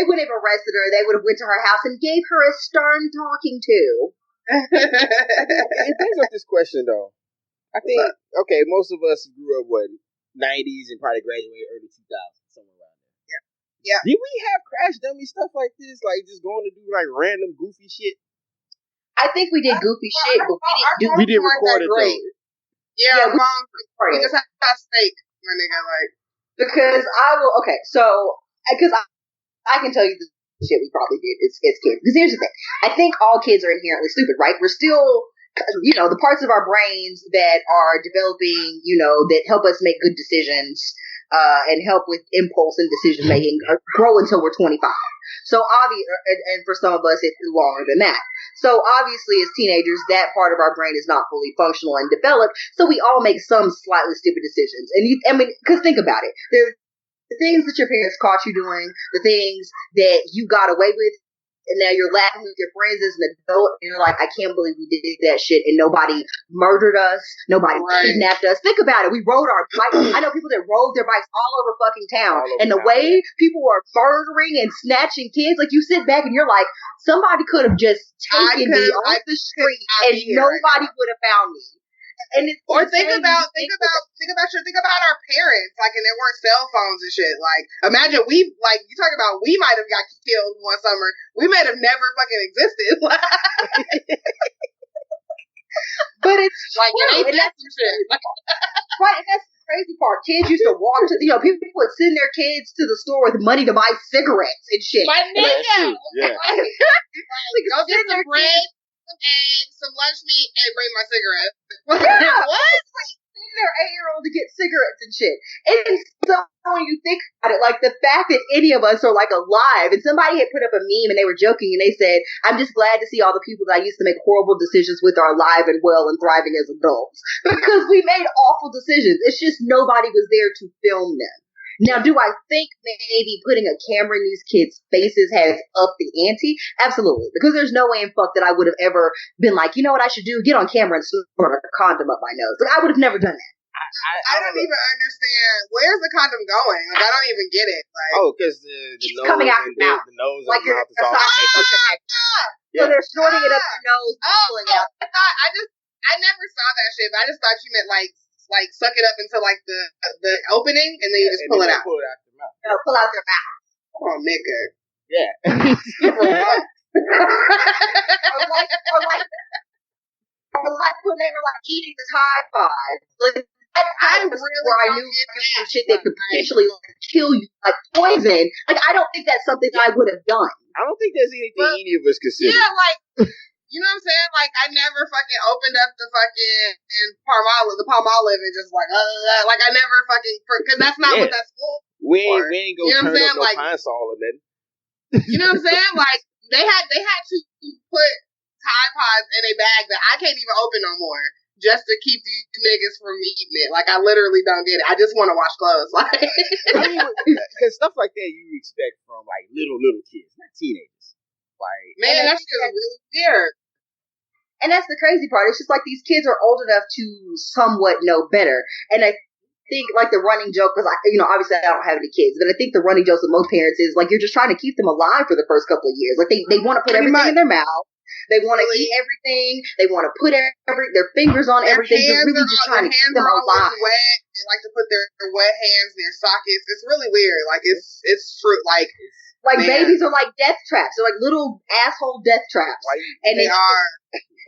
wouldn't have arrested her. They would have went to her house and gave her a stern talking to. It brings up this question though. I think most of us grew up 90s and probably graduated early 2000s, somewhere around there. Yeah. Did we have crash dummy stuff like this, like just going to do like random goofy shit? I think we did goofy shit, but we didn't record it though. Yeah, we just had steak, my nigga, like. Because I can tell you the shit we probably did as kids. Because here's the thing. I think all kids are inherently stupid, right? We're still, the parts of our brains that are developing, that help us make good decisions, and help with impulse and decision making grow until we're 25. So and for some of us, it's longer than that. So obviously, as teenagers, that part of our brain is not fully functional and developed. So we all make some slightly stupid decisions. And because think about it, there's the things that your parents caught you doing, the things that you got away with, and now you're laughing with your friends as an adult, and you're like, I can't believe we did that shit, and nobody murdered us, nobody kidnapped us. Think about it. We rode our bikes. I know people that rode their bikes all over fucking town, and the way people are murdering and snatching kids, like you sit back and you're like, somebody could have just taken me off the street, and nobody would have found me. And think about our parents, like, and there weren't cell phones and shit. Like, imagine you talking about we might have got killed one summer. We might have never fucking existed. But it's like, it ain't that some shit. Right, and that's the crazy part. Kids used to walk to, people would send their kids to the store with money to buy cigarettes and shit. My nigga! Yeah. Go get some bread, some eggs, some lunch meat, and bring my cigarette. Yeah. What? their 8-year-old to get cigarettes and shit. And so when you think about it, like the fact that any of us are like alive, and somebody had put up a meme and they were joking and they said, I'm just glad to see all the people that I used to make horrible decisions with are alive and well and thriving as adults. Because we made awful decisions. It's just nobody was there to film them. Now, do I think maybe putting a camera in these kids' faces has upped the ante? Absolutely. Because there's no way in fuck that I would have ever been like, you know what I should do? Get on camera and snort a condom up my nose. Like, I would have never done that. I don't even understand. Where's the condom going? Like, I don't even get it. Like, because the nose coming out and mouth. the nose like and the mouth is all connected. So they're snorting it up your nose, pulling it out. I never saw that shit, but I just thought you meant like suck it up into like the opening and then you just pull it out. Pull it out their mouth. No, pull out their mouth. Oh, nigga. Yeah. or like when they were like eating the Tide Pods. Like, I really where I knew some shit that could potentially like, kill you, like poison. Like I don't think that's something I would have done. I don't think there's anything any of us consider. Yeah, like. You know what I'm saying? Like, I never fucking opened up the fucking palm olive and just like I never fucking, because that's not what that's for. We ain't go turn up no like, pine sol or nothing. You know what I'm saying? Like, they had to put Tide Pods in a bag that I can't even open no more just to keep these niggas from eating it. Like, I literally don't get it. I just want to wash clothes. Like, I mean, because stuff like that you expect from like little kids, not teenagers. Like, man, that shit is really weird. And that's the crazy part. It's just like these kids are old enough to somewhat know better. And I think like the running joke, because obviously I don't have any kids, but I think the running jokes with most parents is like you're just trying to keep them alive for the first couple of years. Like they want to put everything in their mouth. They want to eat everything. They want to put their fingers on everything. They're really just trying to keep them alive. Wet. They like to put their wet hands in their sockets. It's really weird. Like it's true. Like babies are like death traps. They're like little asshole death traps. And they are.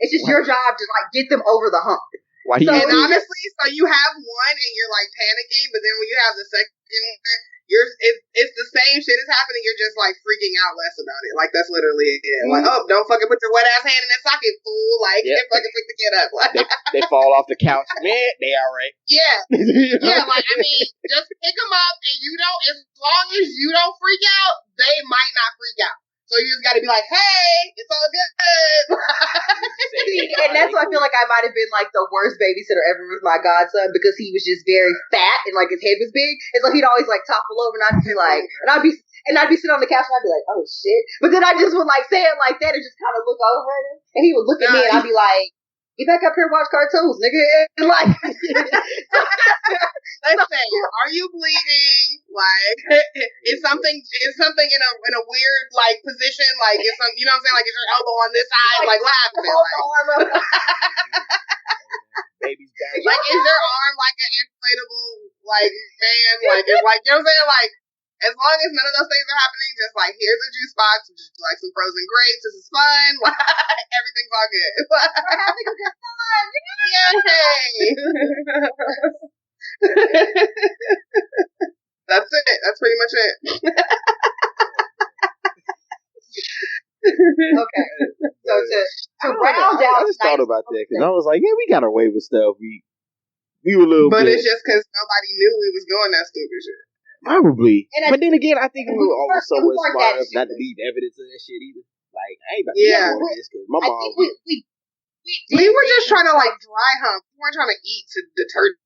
It's just your job to like get them over the hump. And honestly, so you have one and you're like panicking, but then when you have the second one, it's the same shit is happening. You're just like freaking out less about it. Like that's literally it. Like, oh, don't fucking put your wet ass hand in that socket, fool. Like, can't fucking pick the kid up. Like, they fall off the couch. Man, they all right. Yeah. Yeah, like, I mean, just pick them up and as long as you don't freak out, they might not freak out. So you just got to be like, hey, it's all good. And that's why I feel like I might have been like the worst babysitter ever with my godson because he was just very fat and like his head was big. And so he'd always like topple over and I'd be like, and I'd be sitting on the couch and I'd be like, oh shit. But then I just would like say it like that and just kind of look over at him. And he would look at me and I'd be like, get back up here and watch cartoons, nigga. And like, let's say, are you bleeding? Like, is something in a weird like position? Like, is some, you know what I'm saying? Like, is your elbow on this side? Like, what happened? Hold the arm up. Baby's down. Like, is your arm like an inflatable like man? Like, it's like, you know what I'm saying? Like, as long as none of those things are happening, just like here's a juice box, just like some frozen grapes. This is fun. Like, everything's all good. We're having a good time. Yay! That's it. That's pretty much it. Okay. So to round out, I just thought about that because I was like, yeah, we got away with stuff. We were a little but bit. It's just because nobody knew we was doing that stupid shit. Probably. But then again, I think we were also smart enough not to leave evidence of that shit either. Like, I ain't about to do this because my mom. We were just trying to like dry hump. We weren't trying to eat to detergent.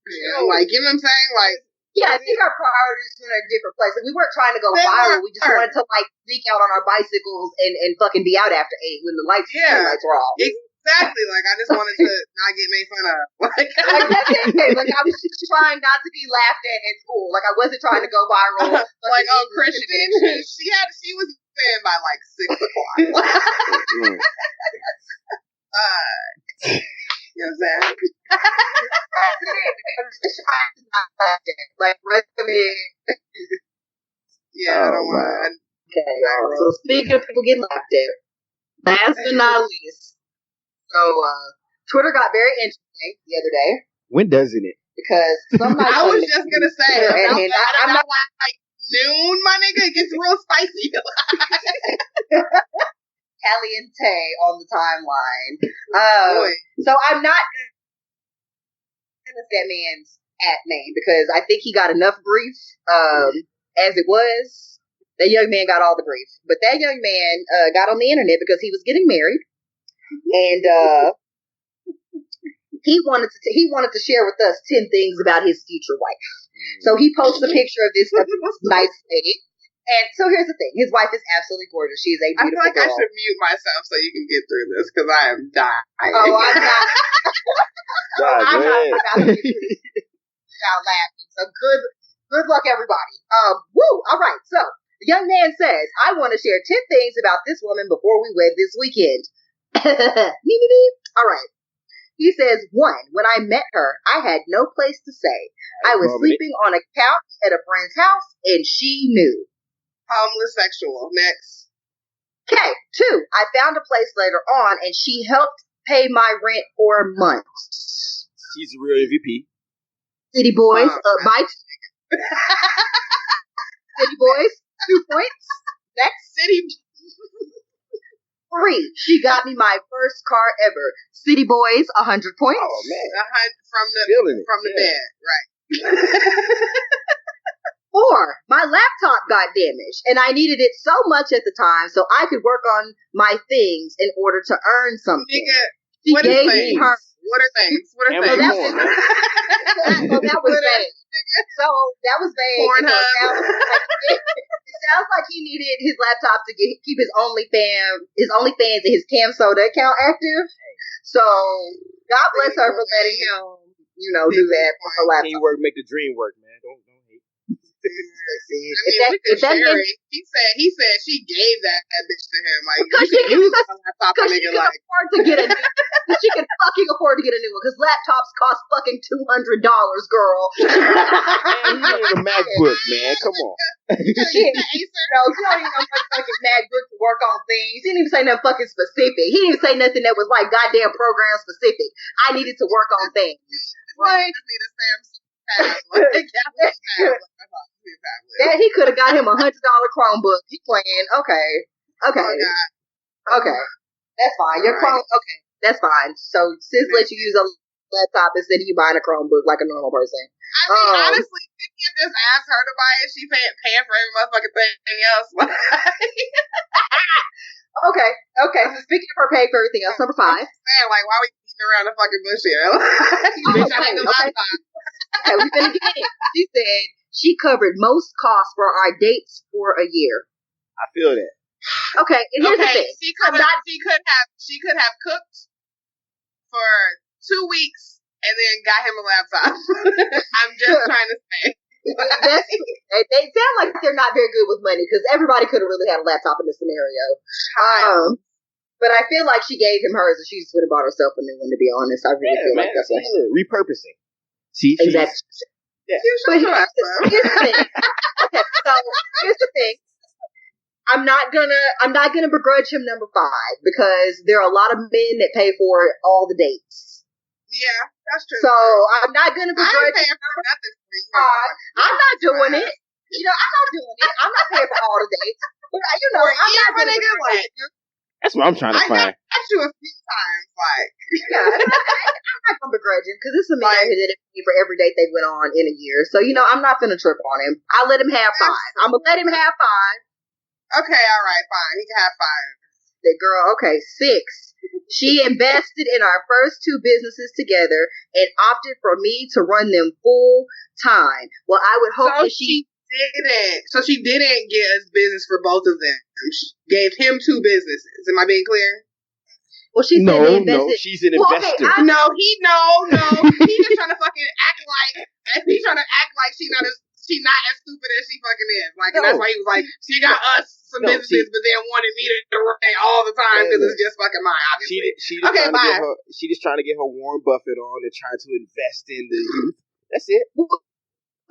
Like, you know what I'm saying? Like, yeah, I think our priorities were in a different place. Like, we weren't trying to go viral. We just wanted to like sneak out on our bicycles and fucking be out after 8 when the lights were off. Exactly. Like, I just wanted to not get made fun of. Like that's it. Like, I was just trying not to be laughed at school. Like, I wasn't trying to go viral. Like, oh, Christian, she was in by like 6 o'clock. You know what I'm saying? Like, recommend. Yeah, I don't want to. Okay, so speaking of people getting laughed at, last but not least, so Twitter got very interesting the other day. When doesn't it? Because somebody I was just gonna say, I'm not like noon, my nigga. It gets real spicy. Caliente on the timeline. So I'm not silence that man's at name because I think he got enough grief as it was. That young man got all the grief. But that young man got on the internet because he was getting married. And he wanted to share with us 10 things about his future wife. So he posts a picture of this nice lady. And so here's the thing. His wife is absolutely gorgeous. She is a beautiful girl. I feel like I should mute myself so you can get through this because I am dying. Oh, I'm not. I'm not about to get through this without laughing. So good luck, everybody. Woo! All right. So the young man says, I want to share 10 things about this woman before we wed this weekend. All right. He says, 1, when I met her, I had no place to stay. I was sleeping on a couch at a friend's house, and she knew. Homeless sexual. Next. Okay. 2, I found a place later on, and she helped pay my rent for months. She's a real MVP. City boys, City boys, 2 points. Next. City. 3, she got me my first car ever. City boys, 100 points. Oh man, from the bed, right? 4, my laptop got damaged, and I needed it so much at the time so I could work on my things in order to earn something. Nigga, what are things? What are things? So that was vague. So that was vague. It sounds like he needed his laptop to keep his OnlyFans and his Cam Soda account active. So God bless her for letting him, do that for her laptop. Teamwork make the dream work, man. Don't hate. We could share it. He said she gave that bitch to him. Like you can use a laptop and make it like. She can fucking afford to get a new one because laptops cost fucking $200, girl. Man, you need a MacBook, man. Come on. No, you don't even know fucking MacBook to work on things. He didn't even say nothing fucking specific. He didn't even say nothing that was like goddamn program specific. I needed to work on things. Like, that he could have got him $100 Chromebook. He playing okay. That's fine. Your Chrome, okay, that's fine. So sis let you use a laptop instead of you buying a Chromebook like a normal person. I mean, honestly, Cynthia just asked her to buy it. She paying for every motherfucking thing else. Okay. So speaking of her paying for everything else, number 5. I'm saying, like, why are we beating around the fucking bush here? Bitch, I need the laptop. Okay, we finna get it. She said she covered most costs for our dates for a year. I feel that. Okay, and here's the thing. She could have cooked for 2 weeks and then got him a laptop. I'm just trying to say. They sound like they're not very good with money because everybody could have really had a laptop in this scenario. But I feel like she gave him hers and she just would have bought herself a new one, to be honest. I really feel like that's repurposing. See, exactly. Yeah. But here's the thing. Okay, so here's the thing. I'm not gonna begrudge him number 5 because there are a lot of men that pay for all the dates. Yeah, that's true. So I'm not gonna begrudge him number 5. I'm not doing it. I'm not doing it. I'm not paying for all the dates. But I'm not gonna begrudge him. That's what I'm trying to find. I got you a few times, like. Yeah, I'm not gonna begrudge him because this is a man who did it for every date they went on in a year. So I'm not gonna trip on him. I let him have 5. I'm gonna let him have 5. Okay, all right, fine. He can have 5. The girl, okay, 6. She invested in our first 2 businesses together and opted for me to run them full time. Well, I would hope that she didn't. So she didn't get us business for both of them. She gave him 2 businesses. Am I being clear? Well, she said they invested. No, she's an investor. Okay, no. He just trying to fucking act like she's not as stupid as she fucking is. Like, and that's why he was like, she got us some businesses, but then wanted me to run all the time because it's just fucking mine, obviously. She just trying to get her Warren Buffett on and trying to invest in the youth. That's it. Well,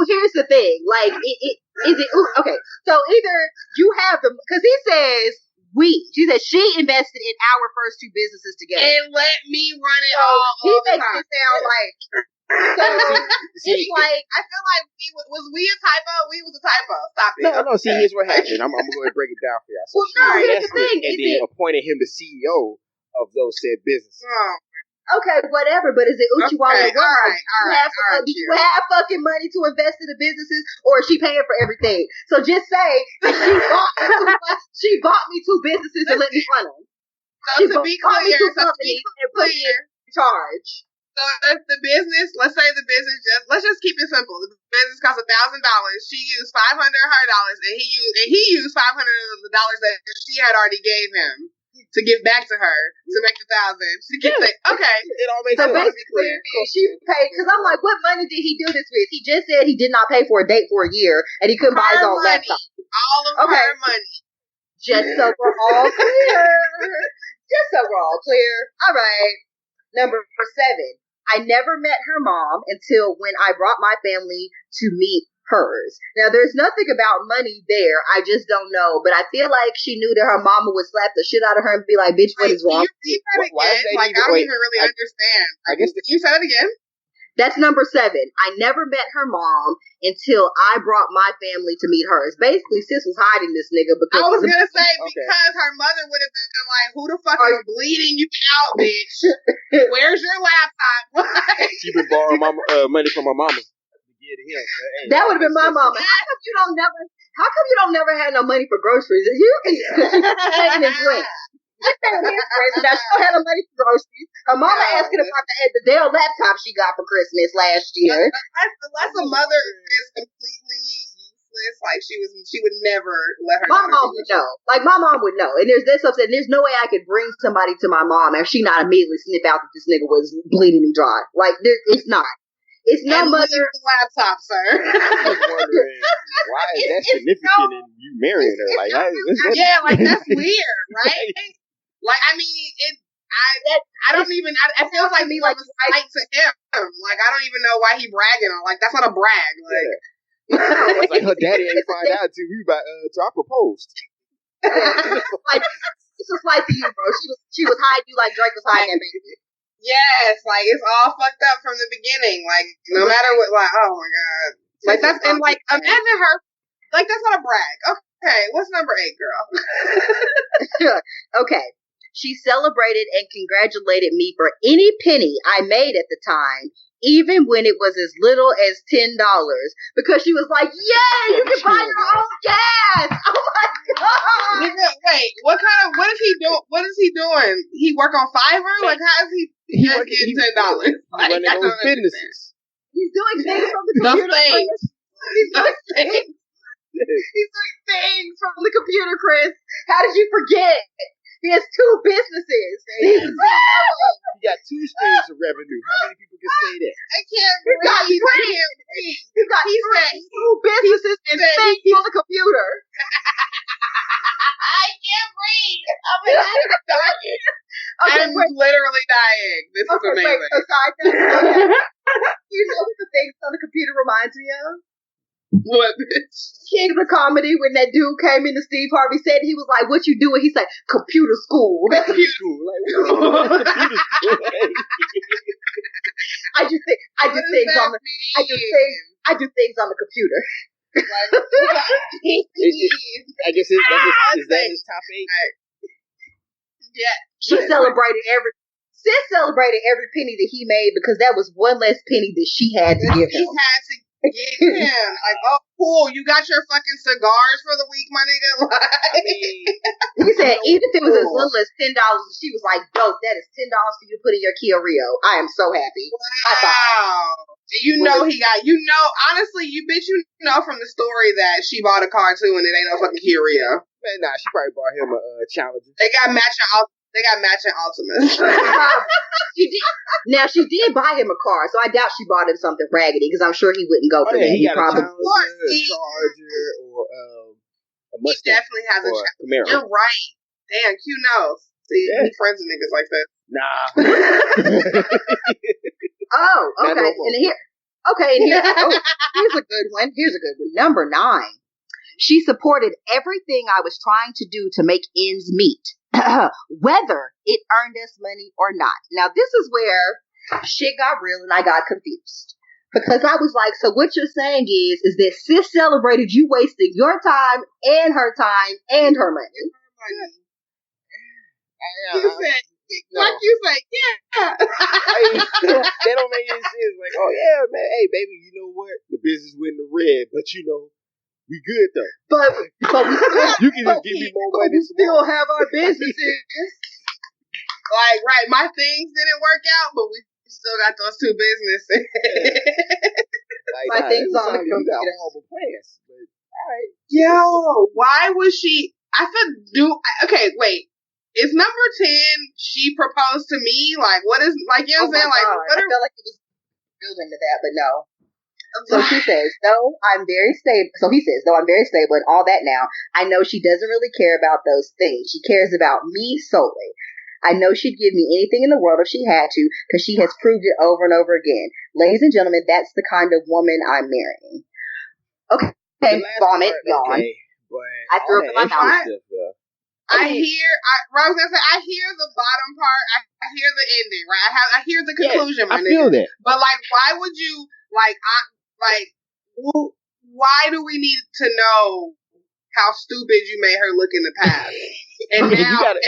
here's the thing. Like, okay. So either you have them, because he says she said she invested in our first 2 businesses together. And let me run it all he the makes time. it sound like, it's like, I feel like we a typo? We was a typo. Stop it. No, see, here's what happened. I'm going to break it down for y'all. So here's the thing. And then appointed him the CEO of those said businesses. Oh, Okay, whatever, but is it Uchiwala? Okay, all right, Do you have fucking money to invest in the businesses, or is she paying for everything? So just say that she bought me two businesses and let me run them. So to be clear, and put me in charge. So if the business, let's say the business, let's just keep it simple. The business costs $1,000. She used $500 of her dollars, and he used $500 of the dollars that she had already gave him to give back to her to make the $1,000. She keeps saying, okay, it all makes sense. Basically, she paid, because I'm like, what money did he do this with? He just said he did not pay for a date for a year, and he couldn't buy his own laptop. All of her money. Just so we're all clear. All right. Number 7. I never met her mom until when I brought my family to meet hers. Now, there's nothing about money there. I just don't know. But I feel like she knew that her mama would slap the shit out of her and be like, bitch, what is wrong? Why I don't even really understand. I guess you said it again? That's number 7. I never met her mom until I brought my family to meet hers. Basically, sis was hiding this nigga because I was gonna say because her mother would have been like, "Who the fuck is bleeding you out, bitch? Where's your laptop?" She been borrowing money from my mama. That would have been my mama. How come you don't never have no money for groceries? You can taking and drink. Now she don't have no money for groceries. Her mama asking about the Dell laptop she got for Christmas last year. Unless a mother is completely useless, like she would never let her. My mom would know. Like my mom would know. And there's this upset. There's no way I could bring somebody to my mom and she not immediately sniff out that this nigga was bleeding me dry. Like it's not. It's no mother. The laptop, sir. I was wondering why is that significant in you marrying her? Like, like that's weird, right? Like, I mean, I don't even. It feels like me like right to him. Like, I don't even know why he bragging on. Like, that's not a brag. Like, it's like her daddy ain't find out until I proposed. Like, it's just like to you, bro. She was hiding you like Drake was hiding that baby. Yes, like it's all fucked up from the beginning. Like, no matter what. Like, oh my god. Like that's and like imagine her. Like that's not a brag. Okay, what's number 8, girl? Okay. She celebrated and congratulated me for any penny I made at the time, even when it was as little as $10, because she was like, "Yay, you can buy your own gas!" Oh my god! Wait, what is he doing? What is he doing? He work on Fiverr? Like, how is he getting $10? Like, running those businesses. He's doing things from the computer. He's doing things from the computer, Chris. How did you forget? He has 2 businesses. He got 2 streams of revenue. How many people can say that? I can't breathe. He got 2 businesses and things on the computer. I can't breathe. I'm literally dying. This is amazing. You know what the things on the computer reminds me of? What, bitch? King of Comedy, when that dude came into Steve Harvey set, he was like, "What you doing?" He said, "Computer school." Computer school. Like, computer school. I do things on the computer. I guess is that his top 8? Yeah. Sis celebrated every penny that he made because that was one less penny that she had to give him. He had to give him. Like, oh, cool, you got your fucking cigars for the week, my nigga. He said even if it was as little as $10, she was like, "Dope, that is $10 for you to put in your Kia Rio. I am so happy." Wow. You know honestly, you know from the story that she bought a car too and it ain't no fucking Kia Rio. Man, nah, she probably bought him a Challenger. They got matching Ultimas. She did. Now she did buy him a car, so I doubt she bought him something raggedy because I'm sure he wouldn't go for that. He got probably a Charger or a Mustang. He definitely has a Camaro. You're right. Damn, Q knows. See, he friends with niggas like that. Nah. Oh, okay. Here's a good one. Number 9. She supported everything I was trying to do to make ends meet, whether it earned us money or not. Now, this is where shit got real and I got confused. Because I was like, so what you're saying is that sis celebrated you wasting your time and her money. Like you say, yeah. That don't make any sense. Like, oh yeah, man. Hey, baby, you know what? The business went in the red, but you know, we good though. But we still, you can just give me more money. We still have our businesses. Like, right, my things didn't work out, but we still got those two businesses. My things on. You got horrible plans, but all right. Yo, why was she? I said, okay, wait. Is number 10? She proposed to me. Like, what is like? You know what I'm saying? Like, I feel like it was building to that, but no. So she says, though I'm very stable. So he says, though I'm very stable and all that now, I know she doesn't really care about those things. She cares about me solely. I know she'd give me anything in the world if she had to, because she has proved it over and over again. Ladies and gentlemen, that's the kind of woman I'm marrying. Okay, vomit, yawn. Okay, I threw up in my mouth. I hear the bottom part. I hear the ending, right? I hear the conclusion. I feel that. But like, why would you why do we need to know how stupid you made her look in the past? And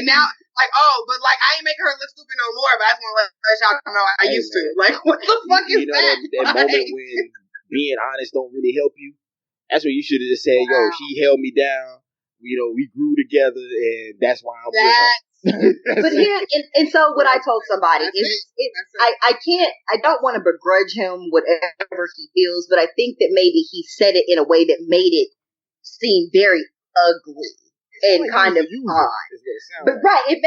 now, like, but like, I ain't making her look stupid no more. But I just want to let y'all know I used to. Like, what the fuck is that? That moment when being honest don't really help you. That's what you should have just said. Wow. Yo, she held me down. You know, we grew together, and that's why I'm with her. But yeah, and so what I told somebody is, I don't want to begrudge him whatever he feels, but I think that maybe he said it in a way that made it seem very ugly and kind of odd. But right, it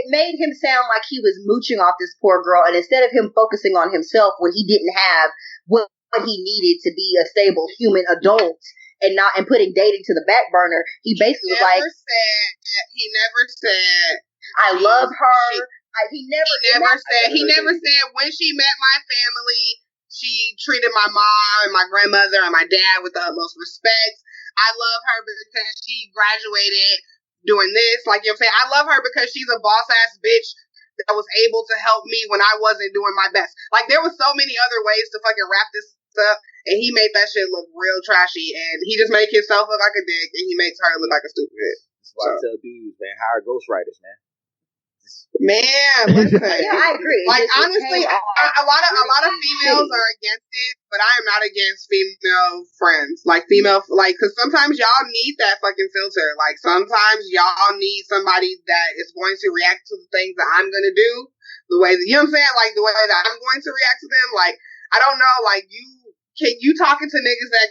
made him sound like he was mooching off this poor girl, and instead of him focusing on himself when he didn't have what he needed to be a stable human adult. And putting dating to the back burner, he basically was like, he never said, I love her. He never said when she met my family, she treated my mom and my grandmother and my dad with the utmost respect. I love her because she graduated doing this. Like, you know what I'm saying? I love her because she's a boss ass bitch that was able to help me when I wasn't doing my best. Like, there was so many other ways to fucking wrap this up. And he made that shit look real trashy, and he just made himself look like a dick, and he makes her look like a stupid bitch. That's why I tell dudes, man, hire ghostwriters, man. Man, listen. Yeah, I agree. Like, honestly, a lot of females are against it, but I am not against female friends. Like, because sometimes y'all need that fucking filter. Like, sometimes y'all need somebody that is going to react to the things that I'm going to do, the way that, you know what I'm saying? Like, the way that I'm going to react to them. Like, I don't know, like, you talking to niggas that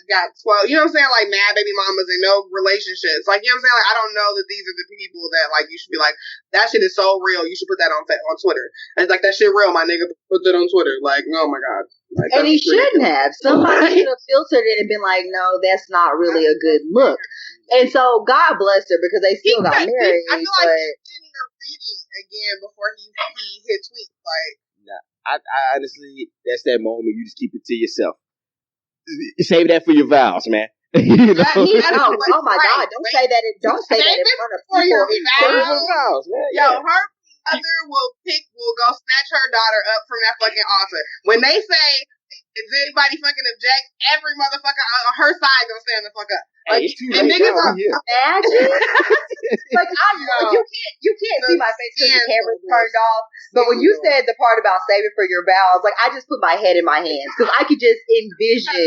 got 12, you know what I'm saying? Like, mad baby mamas and no relationships. Like, you know what I'm saying? Like, I don't know that these are the people that, like, you should be like, that shit is so real. You should put that on Twitter. And it's like, that shit real, my nigga. Put that on Twitter. Like, oh my God. Like, and he shouldn't have. Somebody should have filtered it and been like, no, that's not really a good look. And so, God bless her because they still got married. I feel like he didn't even read it again before he hit tweet. Like, I honestly, that's that moment. You just keep it to yourself. Save that for your vows, man. You know? Oh my God! Don't say that. Don't say that in front of people. Save it for vows, man. Yo, her mother will go snatch her daughter up from that fucking altar. When they say, "Is anybody fucking object?" Every motherfucker on her side gonna stand the fuck up. Like, and niggas are imagine. Like, I know you can't see my face because the camera's turned off. But when you said the part about saving for your vows, like, I just put my head in my hands because I could just envision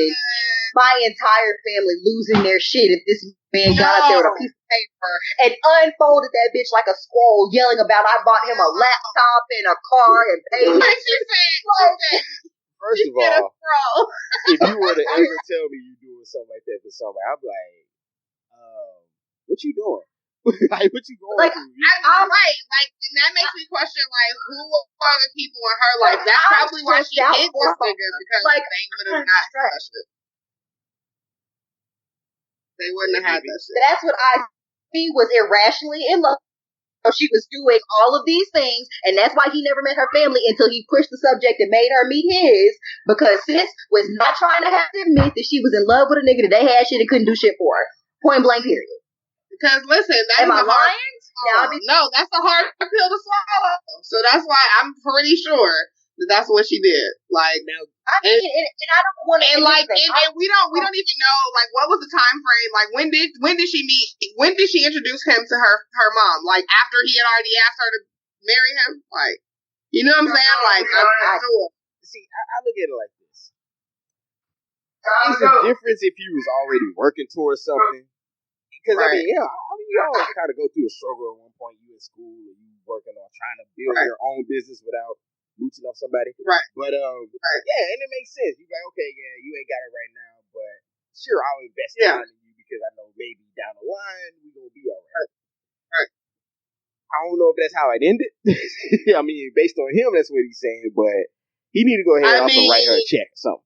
my entire family losing their shit if this man got up there with a piece of paper and unfolded that bitch like a scroll, yelling about I bought him a laptop and a car and paid. Like she said. First of all, if you were to ever tell me you doing something like that for somebody, I'm like, what you doing? Like, what you going like, through? I'm right. Like, and that makes me question, like, who are the people in her life? That's probably why she hit this nigga, because like, they would have not had that shit. They wouldn't have had that shit. That's what he was irrationally in love. She was doing all of these things, and that's why he never met her family until he pushed the subject and made her meet his, because sis was not trying to have to admit that she was in love with a nigga that they had shit and couldn't do shit for her. Point blank, period. Because listen, that's a hard. No, that's a hard pill to swallow. So that's why I'm pretty sure that's what she did. Like, now, I mean, and I don't want to. And like, and we don't even know like what was the time frame. Like when did she meet? When did she introduce him to her mom? Like after he had already asked her to marry him? Like, you know what I'm saying? Like, see, I look at it like this. It's a difference if you was already working towards something. Because I mean, yeah, you all kind of go through a struggle at one point. You in school and you working on trying to build your own business without mooching off somebody. Right. But yeah, and it makes sense. You like, okay, yeah, you ain't got it right now, but sure, I'll invest time in you because I know maybe down the line we gonna be all right. Right. I don't know if that's how it ended. I mean, based on him, that's what he's saying, but he need to go ahead and also write her a check or something.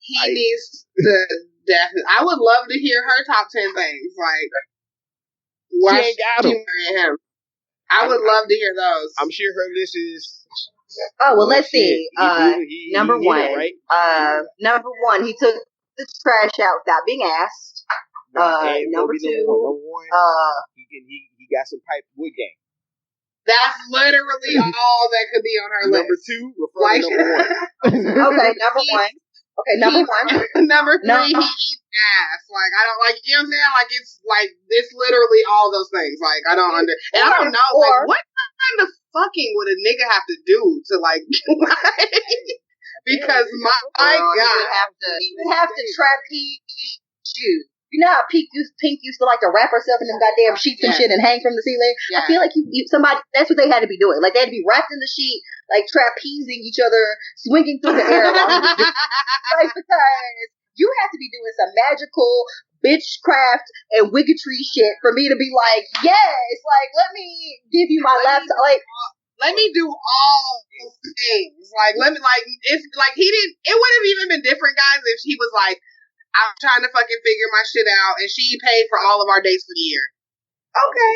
He needs to definitely. I would love to hear her top 10 things. Like, why she ain't got him. Him. I would love to hear those. I'm sure her list is. Oh well, let's see. Number one, right? Number one, he took the trash out without being asked. Number two, he got some pipe wood game. That's literally all that could be on her list. Number two, refer to number one. Okay, number one. Okay, number one. Number three, he eats ass. Like, I don't, like, you know what I'm saying? Like, it's literally all those things. Like, I don't and I don't know, like, what kind of fucking would a nigga have to do to, like, because my God. He would have to trapeze you. You know how Pink used to like to wrap herself in them goddamn sheets and shit and hang from the ceiling? Yeah. I feel like somebody, that's what they had to be doing. Like, they had to be wrapped in the sheet, like trapezing each other, swinging through the air. Like, because you have to be doing some magical bitchcraft and wiggetry shit for me to be like, yes, like, let me give you my laptop. Like, let me do all those things. Like, let me, like, it's like it would have even been different, guys, if he was like, I'm trying to fucking figure my shit out, and she paid for all of our dates for the year. Okay.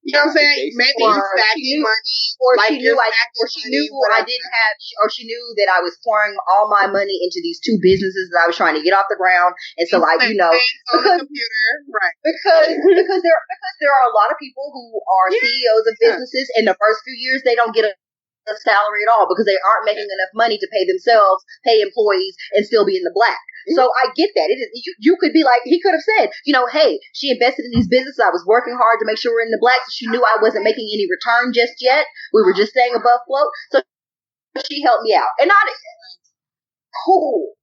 You know what I'm saying? Maybe stacking money. Or like she knew I didn't have, or she knew that I was pouring all my money into these two businesses that I was trying to get off the ground. And so, like, you know, on the computer, right? Because there are a lot of people who are CEOs of businesses, and the first few years they don't get a salary at all because they aren't making enough money to pay themselves, pay employees, and still be in the black. So I get that. It is you could be like, he could have said, you know, hey, she invested in these businesses. I was working hard to make sure we're in the black, so she knew I wasn't making any return just yet. We were just staying above float. So she helped me out. And cool.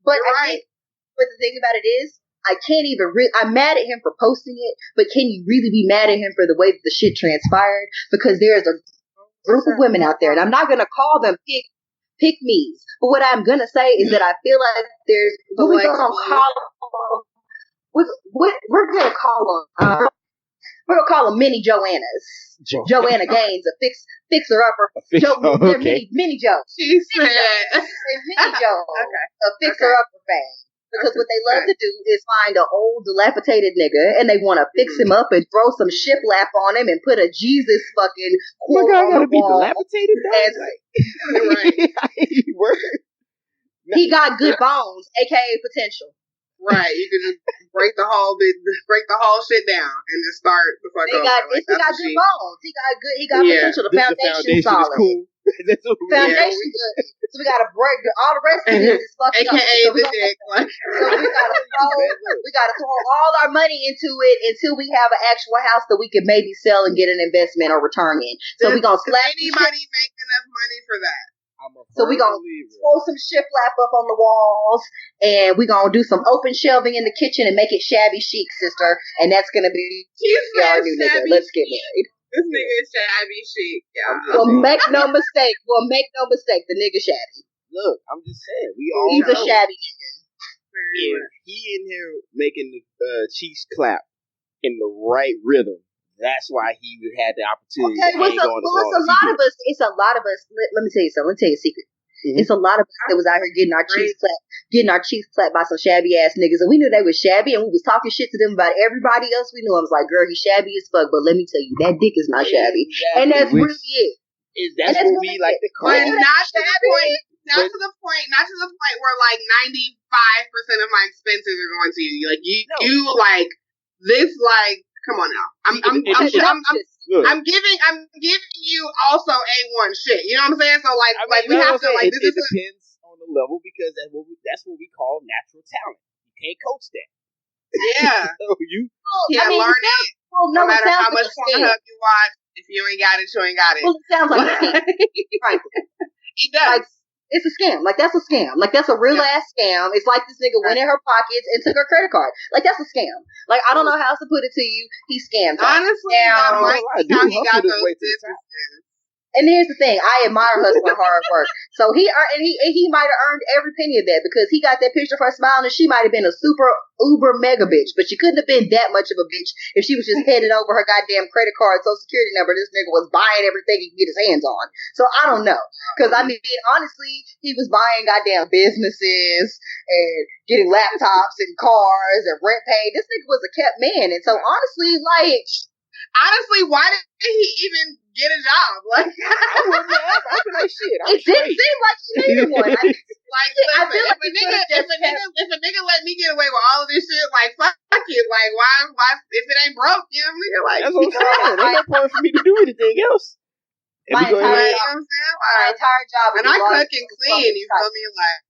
But I think the thing about it is, I can't even I'm mad at him for posting it, but can you really be mad at him for the way that the shit transpired? Because there's a group of women out there, and I'm not going to call them pick me's, but what I'm going to say is that I feel like there's we're going to call them mini Joannas. Joanna Gaines, a fixer upper. Mini Joe. She said mini Joe, a fixer upper fan. Because what they love to do is find an old, dilapidated nigga, and they want to fix him up and throw some shiplap on him and put a Jesus fucking quote on the wall. Dilapidated, He got good bones, aka potential. Right, you can just break the whole shit down and just start the fuck over. He got good bones. He got potential. The foundation solid. Is cool. Foundation good. So we gotta break all the rest of this is fucking AKA up. The dick. So we gotta throw all our money into it until we have an actual house that we can maybe sell and get an investment or return in. So we gonna slap anybody make enough money for that. So we gonna throw some shiplap up on the walls, and we gonna do some open shelving in the kitchen and make it shabby chic, sister. And that's gonna be our new nigga. Let's get married. This nigga is shabby chic. Yeah. Well, make no mistake. The nigga shabby. Look, I'm just saying. He's a shabby nigga. If he in here making the cheeks clap in the right rhythm, that's why he had the opportunity to hang on as long as It's a lot of us. Let me tell you something. Let me tell you a secret. Mm-hmm. It's a lot of us that was out here getting our cheeks clapped by some shabby ass niggas, and we knew they was shabby, and we was talking shit to them about everybody else we knew. I was like, girl, he's shabby as fuck, but let me tell you, that dick is not shabby, and that's really it. That's what we like to call it. Not to the point where like 95% of my expenses are going to you. Like you like this. Like, come on now. I'm Look, I'm giving you also A1 shit. You know what I'm saying? So like we have to like it depends on the level because that's what we call natural talent. You can't coach that. Yeah. So you learn it. No matter how much Pornhub you watch, if you ain't got it, you ain't got it. Well, it sounds like a scam. Right. It does. Like, it's a scam. Like, that's a scam. Like, that's a real ass scam. It's like this nigga went in her pockets and took her credit card. Like, that's a scam. Like, I don't know how else to put it to you. He scammed her. Honestly, that might be how he got those businesses. And here's the thing, I admire hustling hard work. So he might have earned every penny of that because he got that picture of her smiling, and she might have been a super uber mega bitch, but she couldn't have been that much of a bitch if she was just heading over her goddamn credit card, social security number. This nigga was buying everything he could get his hands on. So I don't know, because I mean, honestly, he was buying goddamn businesses and getting laptops and cars and rent paid. This nigga was a kept man, and so honestly, like. Honestly, why did he even get a job? Like, I wouldn't have. I'd be like, shit. It didn't seem like he needed one. I feel like if a nigga let me get away with all of this shit, like fuck it. Like, why? If it ain't broke, you know what I mean? Like, that's what I'm saying. Ain't no point for me to do anything else. My entire job, and I cook and clean. You feel me? Like.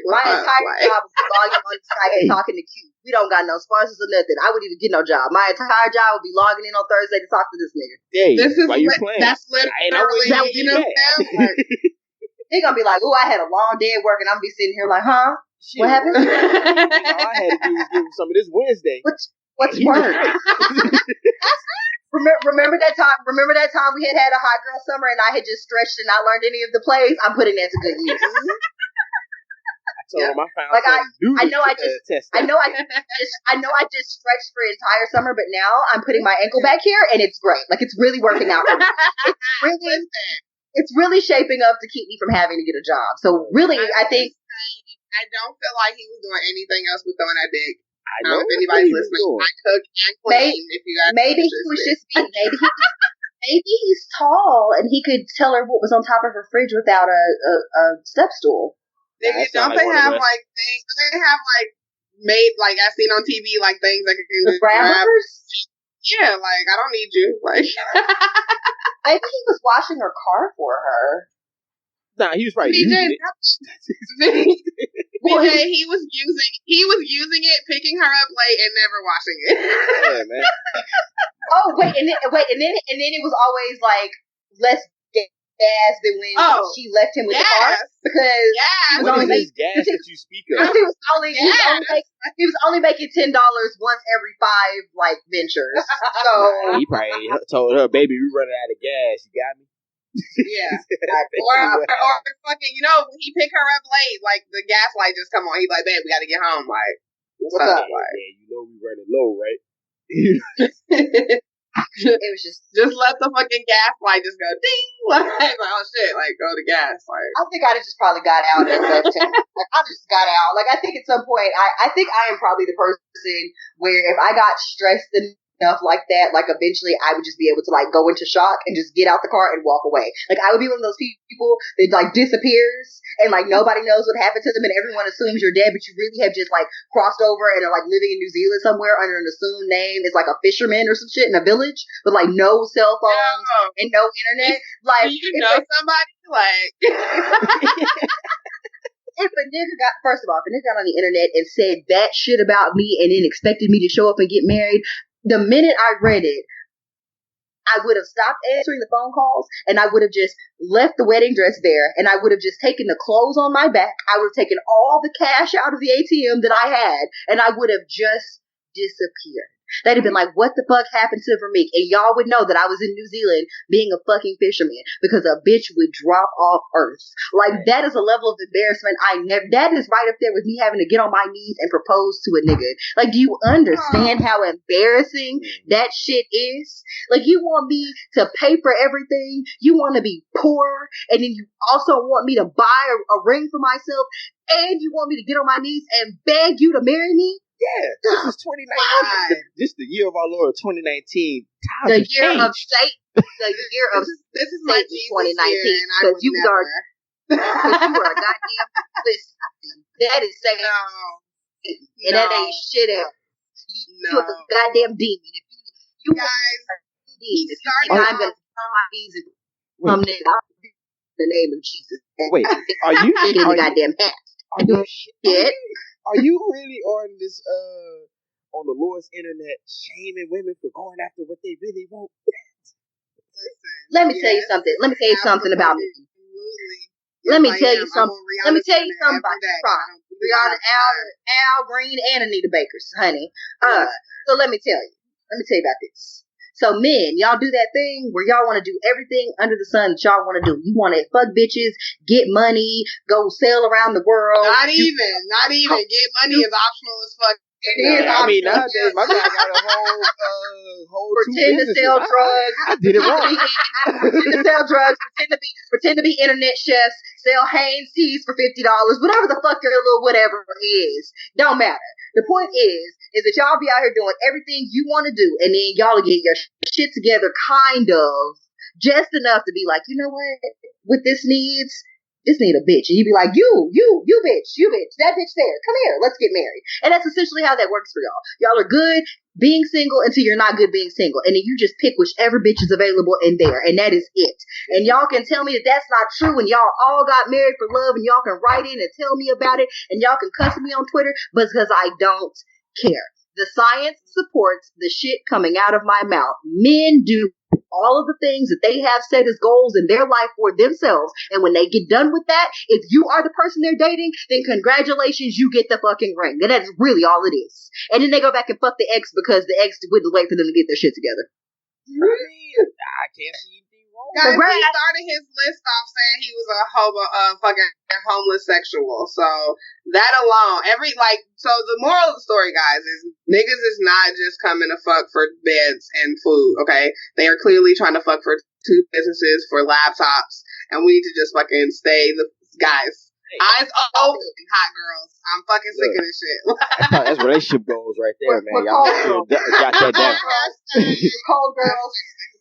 My entire job was logging on the site and talking to Q. We don't got no sponsors or nothing. I wouldn't even get no job. My entire job would be logging in on Thursday to talk to this nigga. Hey, this is why you playing? That's literally, you know what I'm saying? They gonna be like, "Ooh, I had a long day at work," and I'm gonna be sitting here like, "Huh? Shit. What happened?" All I had to do was give him some of this Wednesday. What's word? Remember that time? Remember that time we had a hot girl summer, and I had just stretched and not learned any of the plays. I'm putting that to good use. So I found like I know I just stretched for an entire summer, but now I'm putting my ankle back here, and it's great. Like it's really working out for me. It's really shaping up to keep me from having to get a job. So really, I think I don't feel like he was doing anything else but throwing that dick. I know if anybody's listening. I cook and clean. If you guys maybe he was just maybe he's tall and he could tell her what was on top of her fridge without a step stool. Don't they have like things? They have like made like I've seen on TV like things that can the grab. Yeah, like I don't need you. Like maybe he was washing her car for her. Nah, he was probably using it. BJ, he was using it, picking her up late and never washing it. Yeah, man. Oh wait, and then it was always like less gas than when she left him with the car because he was only making gas that you speak of. He was only making $10 once every 5 like ventures. So he probably told her, "Baby, we running out of gas. You got me." Yeah. or fucking, you know, when he pick her up late, like the gas light just come on. He's like, "Babe, we got to get home." Like, what's up? Like, yeah, you know we running low, right? It was just let the fucking gas light just go ding, like oh shit, like go to gas. Like I think I just probably got out at that time. Like I just got out. Like I think at some point, I think I am probably the person where if I got stressed enough like that, like eventually I would just be able to like go into shock and just get out the car and walk away. Like I would be one of those people that like disappears and like nobody knows what happened to them and everyone assumes you're dead, but you really have just like crossed over and are like living in New Zealand somewhere under an assumed name. It's like a fisherman or some shit in a village with like no cell phones and no internet. Like you know somebody like if a nigga got on the internet and said that shit about me and then expected me to show up and get married, the minute I read it, I would have stopped answering the phone calls and I would have just left the wedding dress there and I would have just taken the clothes on my back. I would have taken all the cash out of the ATM that I had and I would have just disappeared. They'd have been like, what the fuck happened to Vermeek? And y'all would know that I was in New Zealand being a fucking fisherman because a bitch would drop off Earth. Like, that is a level of embarrassment that is right up there with me having to get on my knees and propose to a nigga. Like, do you understand how embarrassing that shit is? Like, you want me to pay for everything, you want to be poor, and then you also want me to buy a ring for myself, and you want me to get on my knees and beg you to marry me? Yeah, this is 2019. This is the year of our Lord 2019. The year of Satan. The year of this is my 2019. Because you are a goddamn listen. That is Satan. And that ain't shit else. You are a goddamn demon. You guys, If you think I'm going to find these and come in, I'll do it in the name of Jesus. Wait, are you in the goddamn hat? Are you really on this on the Lord's internet shaming women for going after what they really want? Let me tell you something. Let me tell you something about me. Let me tell you something. Let me tell you something about Rihanna, Al Green, and Anita Baker's, honey. So let me tell you. Let me tell you about this. So men, y'all do that thing where y'all want to do everything under the sun that y'all want to do. You want to fuck bitches, get money, go sail around the world. Not even. Get money is optional as fuck. I mean, nowadays my guy got a whole pretend to sell drugs. I did it wrong. Pretend to sell drugs. Pretend to be internet chefs. Sell Hanes teas for $50. Whatever the fuck your little whatever is, don't matter. The point is that y'all be out here doing everything you want to do, and then y'all get your shit together, kind of, just enough to be like, you know what? With this need a bitch. And you be like, you bitch, that bitch there. Come here, let's get married. And that's essentially how that works for y'all. Y'all are good being single until you're not good being single. And then you just pick whichever bitch is available in there. And that is it. And y'all can tell me that that's not true and y'all all got married for love and y'all can write in and tell me about it and y'all can cuss me on Twitter, but because I don't care. The science supports the shit coming out of my mouth. Men do all of the things that they have set as goals in their life for themselves. And when they get done with that, if you are the person they're dating, then congratulations, you get the fucking ring. And that's really all it is. And then they go back and fuck the ex because the ex wouldn't wait for them to get their shit together. I mean, I can't see anything wrong. Guys, he started his list off saying he was a fucking homeless sexual. So that alone, so the moral of the story, guys, is niggas is not just coming to fuck for beds and food, okay? They are clearly trying to fuck for 2 businesses, for laptops, and we need to just fucking stay the guys. Eyes open, hot girls. I'm fucking sick of this shit. That's relationship goals right there, man. Y'all got that down. Cold girls.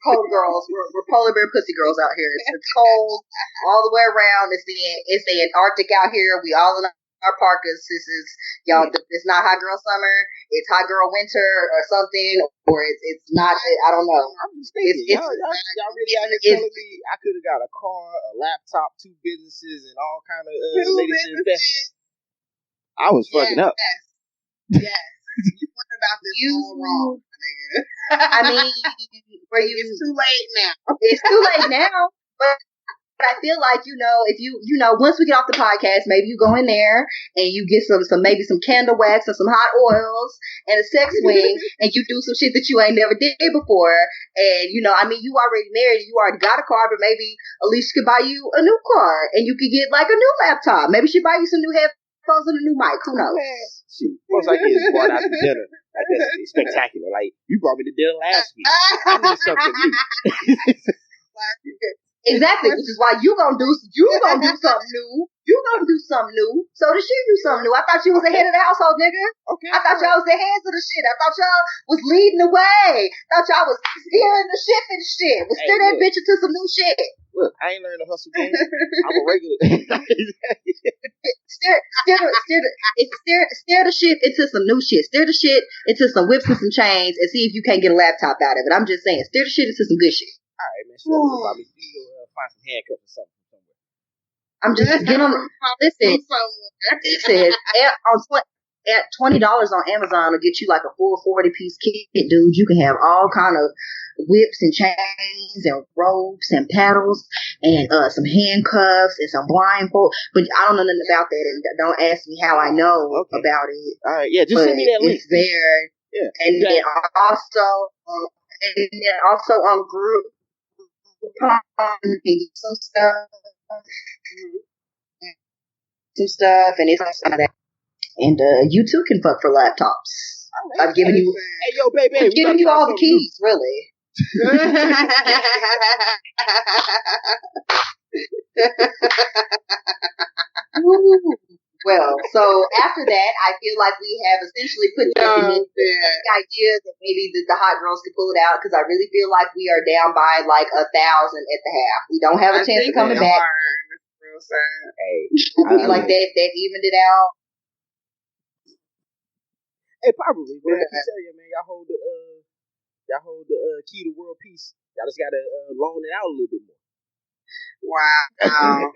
We're polar bear pussy girls out here. It's cold all the way around. It's the Antarctic out here. We all in our parkas. This is y'all. It's not hot girl summer. It's hot girl winter or something, or it's not. I don't know. I'm just thinking, y'all really out here telling me I could have got a car, a laptop, 2 businesses, and all kind of latest investments. I was fucking up. Yes. You went about this all wrong, nigga. I mean, it's too late now. It's too late now, but I feel like, if once we get off the podcast, maybe you go in there and you get maybe some candle wax and some hot oils and a sex swing and you do some shit that you ain't never did before. And, you already married, you already got a car, but maybe Alicia could buy you a new car and you could get like a new laptop. Maybe she'd buy you some new headphones and a new mic. Who knows? Shit, most likely it's brought out to dinner. Like, that's spectacular. Like, you brought me to dinner last week. I need something new. Exactly, which is why you gonna do something new. You gonna do something new. So does she do something new? I thought you was the head of the household, nigga. Okay. I thought y'all was the hands of the shit. I thought y'all was leading the way. I thought y'all was steering the ship and shit. Well, steer that bitch into some new shit. Look, I ain't learned the hustle game. I'm a regular. Steer the shit into some new shit. Steer the shit into some whips and some chains and see if you can't get a laptop out of it. I'm just saying, steer the shit into some good shit. All right, man. So probably find some handcuffs or something somewhere. I'm just get on. Listen, it says at $20 on Amazon will get you like a full 40-piece kit, dude. You can have all kind of whips and chains and ropes and paddles and some handcuffs and some blindfold. But I don't know nothing about that, and don't ask me how I know about it. All right, yeah, just send me that link. It's there, and then also on group. Some stuff, and it's like that. And you too can fuck for laptops. I've given you. Hey, yo, baby, I've given you all the keys, really. Well, so after that, I feel like we have essentially put the idea that maybe the hot girls could pull it out, because I really feel like we are down by like 1,000 at the half. We don't have a chance of coming back. Real sad. Hey, I feel like that evened it out. Hey, probably. But I can tell you, man, y'all hold the Y'all hold the key to world peace. Y'all just gotta loan it out a little bit more. Wow.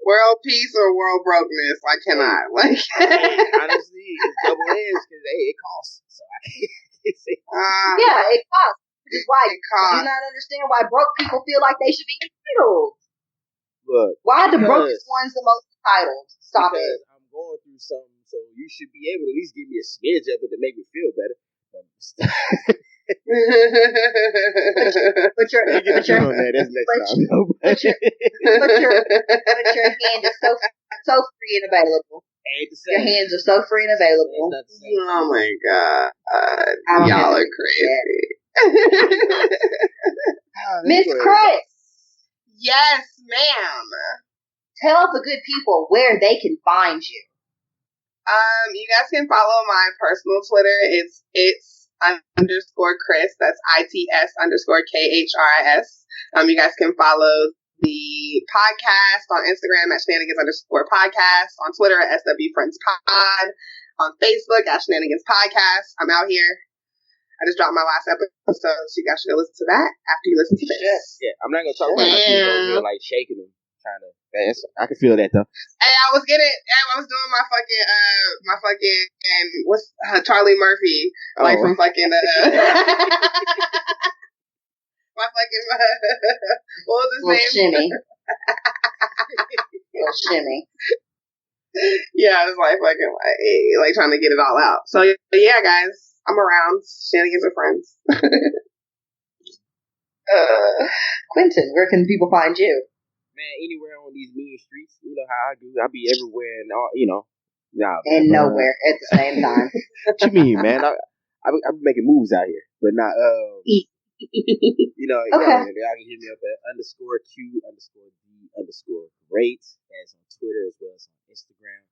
World peace or world brokenness? I cannot. Like, honestly, it's double edged because it costs. So I can't say. Yeah, it costs. Which is why I do not understand why broke people feel like they should be entitled. Look, why are the brokest ones the most entitled? Stop it. I'm going through something, so you should be able to at least give me a smidge of it to make me feel better. Put your hand is so free and available. Your hands are so free and available. Oh my god, y'all are crazy. Miss Khris. Yes, ma'am. Tell the good people where they can find you. You guys can follow my personal Twitter. It's _Khris. That's ITS_KHRIS. You guys can follow the podcast on Instagram at Shenanigans_podcast, on Twitter at SWFriendsPod, on Facebook at Shenanigans Podcast. I'm out here. I just dropped my last episode, so you guys should go listen to that after you listen to this. Yeah, I'm not gonna talk about my kids over here like shaking them, trying to. I can feel that though. Hey, I was doing my fucking, what's Charlie Murphy, like from fucking, my fucking, what was his name? Shimmy. Shimmy. Yeah, I was like fucking, like trying to get it all out. So yeah, guys, I'm around. Shenanigans are friends. Quentin, where can people find you? Man, anywhere on these mean streets, you know how I do. I be everywhere and all, you know. And nowhere at the same time. What you mean, man? I be making moves out here, but not. You know, okay. Y'all can hit me up at _Q_D_great. That's on Twitter as well as on Instagram.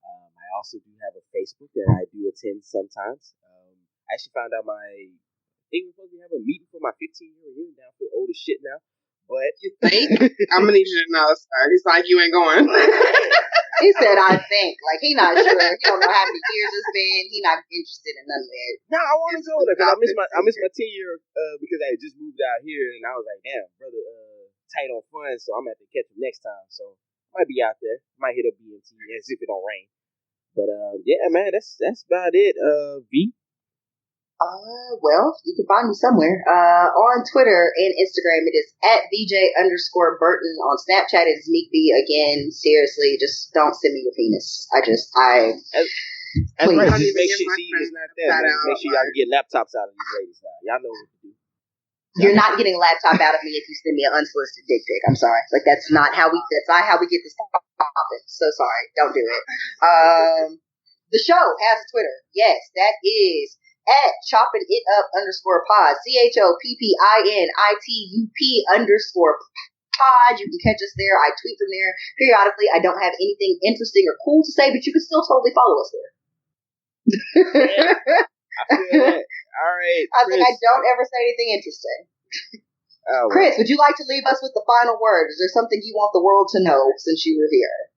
I also do have a Facebook that I do attend sometimes. I actually found out I think we're supposed to have a meeting for my 15-year reunion. Now I feel old as shit now. But you think? I'm gonna need you to know, sir. It's like you ain't going. He said, I think. Like, he not sure. He don't know how many years it's been. He not interested in none of that. No, I want to go there because I miss my 10-year because I just moved out here and I was like, damn, brother, tight on funds, so I'm gonna have to catch him next time. So I might be out there. Might hit up BMT as if it don't rain. But yeah, man, that's about it. V. Well, you can find me somewhere. On Twitter and Instagram, it is at VJ_Burton. On Snapchat, it is Meek B. Again, seriously, just don't send me your penis. Please. Right. Just make sure it's not there. Make sure y'all get laptops out of these ladies now. Y'all know what to do. You're not getting a laptop out of me if you send me an unsolicited dick pic. I'm sorry. Like, that's not how we get this popping. So sorry. Don't do it. The show has a Twitter. Yes, that is at chopping it up _pod, CHOPPINITUP_pod. You can catch us there. I tweet from there periodically. I don't have anything interesting or cool to say, but you can still totally follow us there. Yeah, I feel that. All right, I was like, I don't ever say anything interesting. Oh, well. Khris, would you like to leave us with the final word? Is there something you want the world to know since you were here?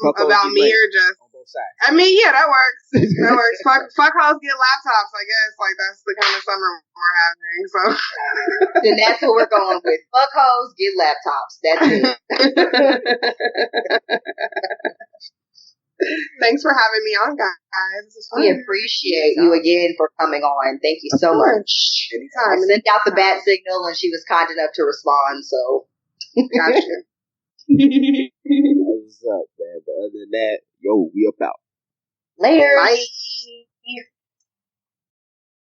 About me or just on both sides? I mean, yeah, that works. That works. Fuck hoes get laptops. I guess like that's the kind of summer we're having. So then that's what we're going with. Fuck hoes get laptops. That's it. Thanks for having me on, guys. We appreciate you again for coming on. Thank you so much. Anytime. I sent out the bat signal and she was kind enough to respond, so. Gotcha. What's up, man? But other than that, yo, we up out. Later. Bye.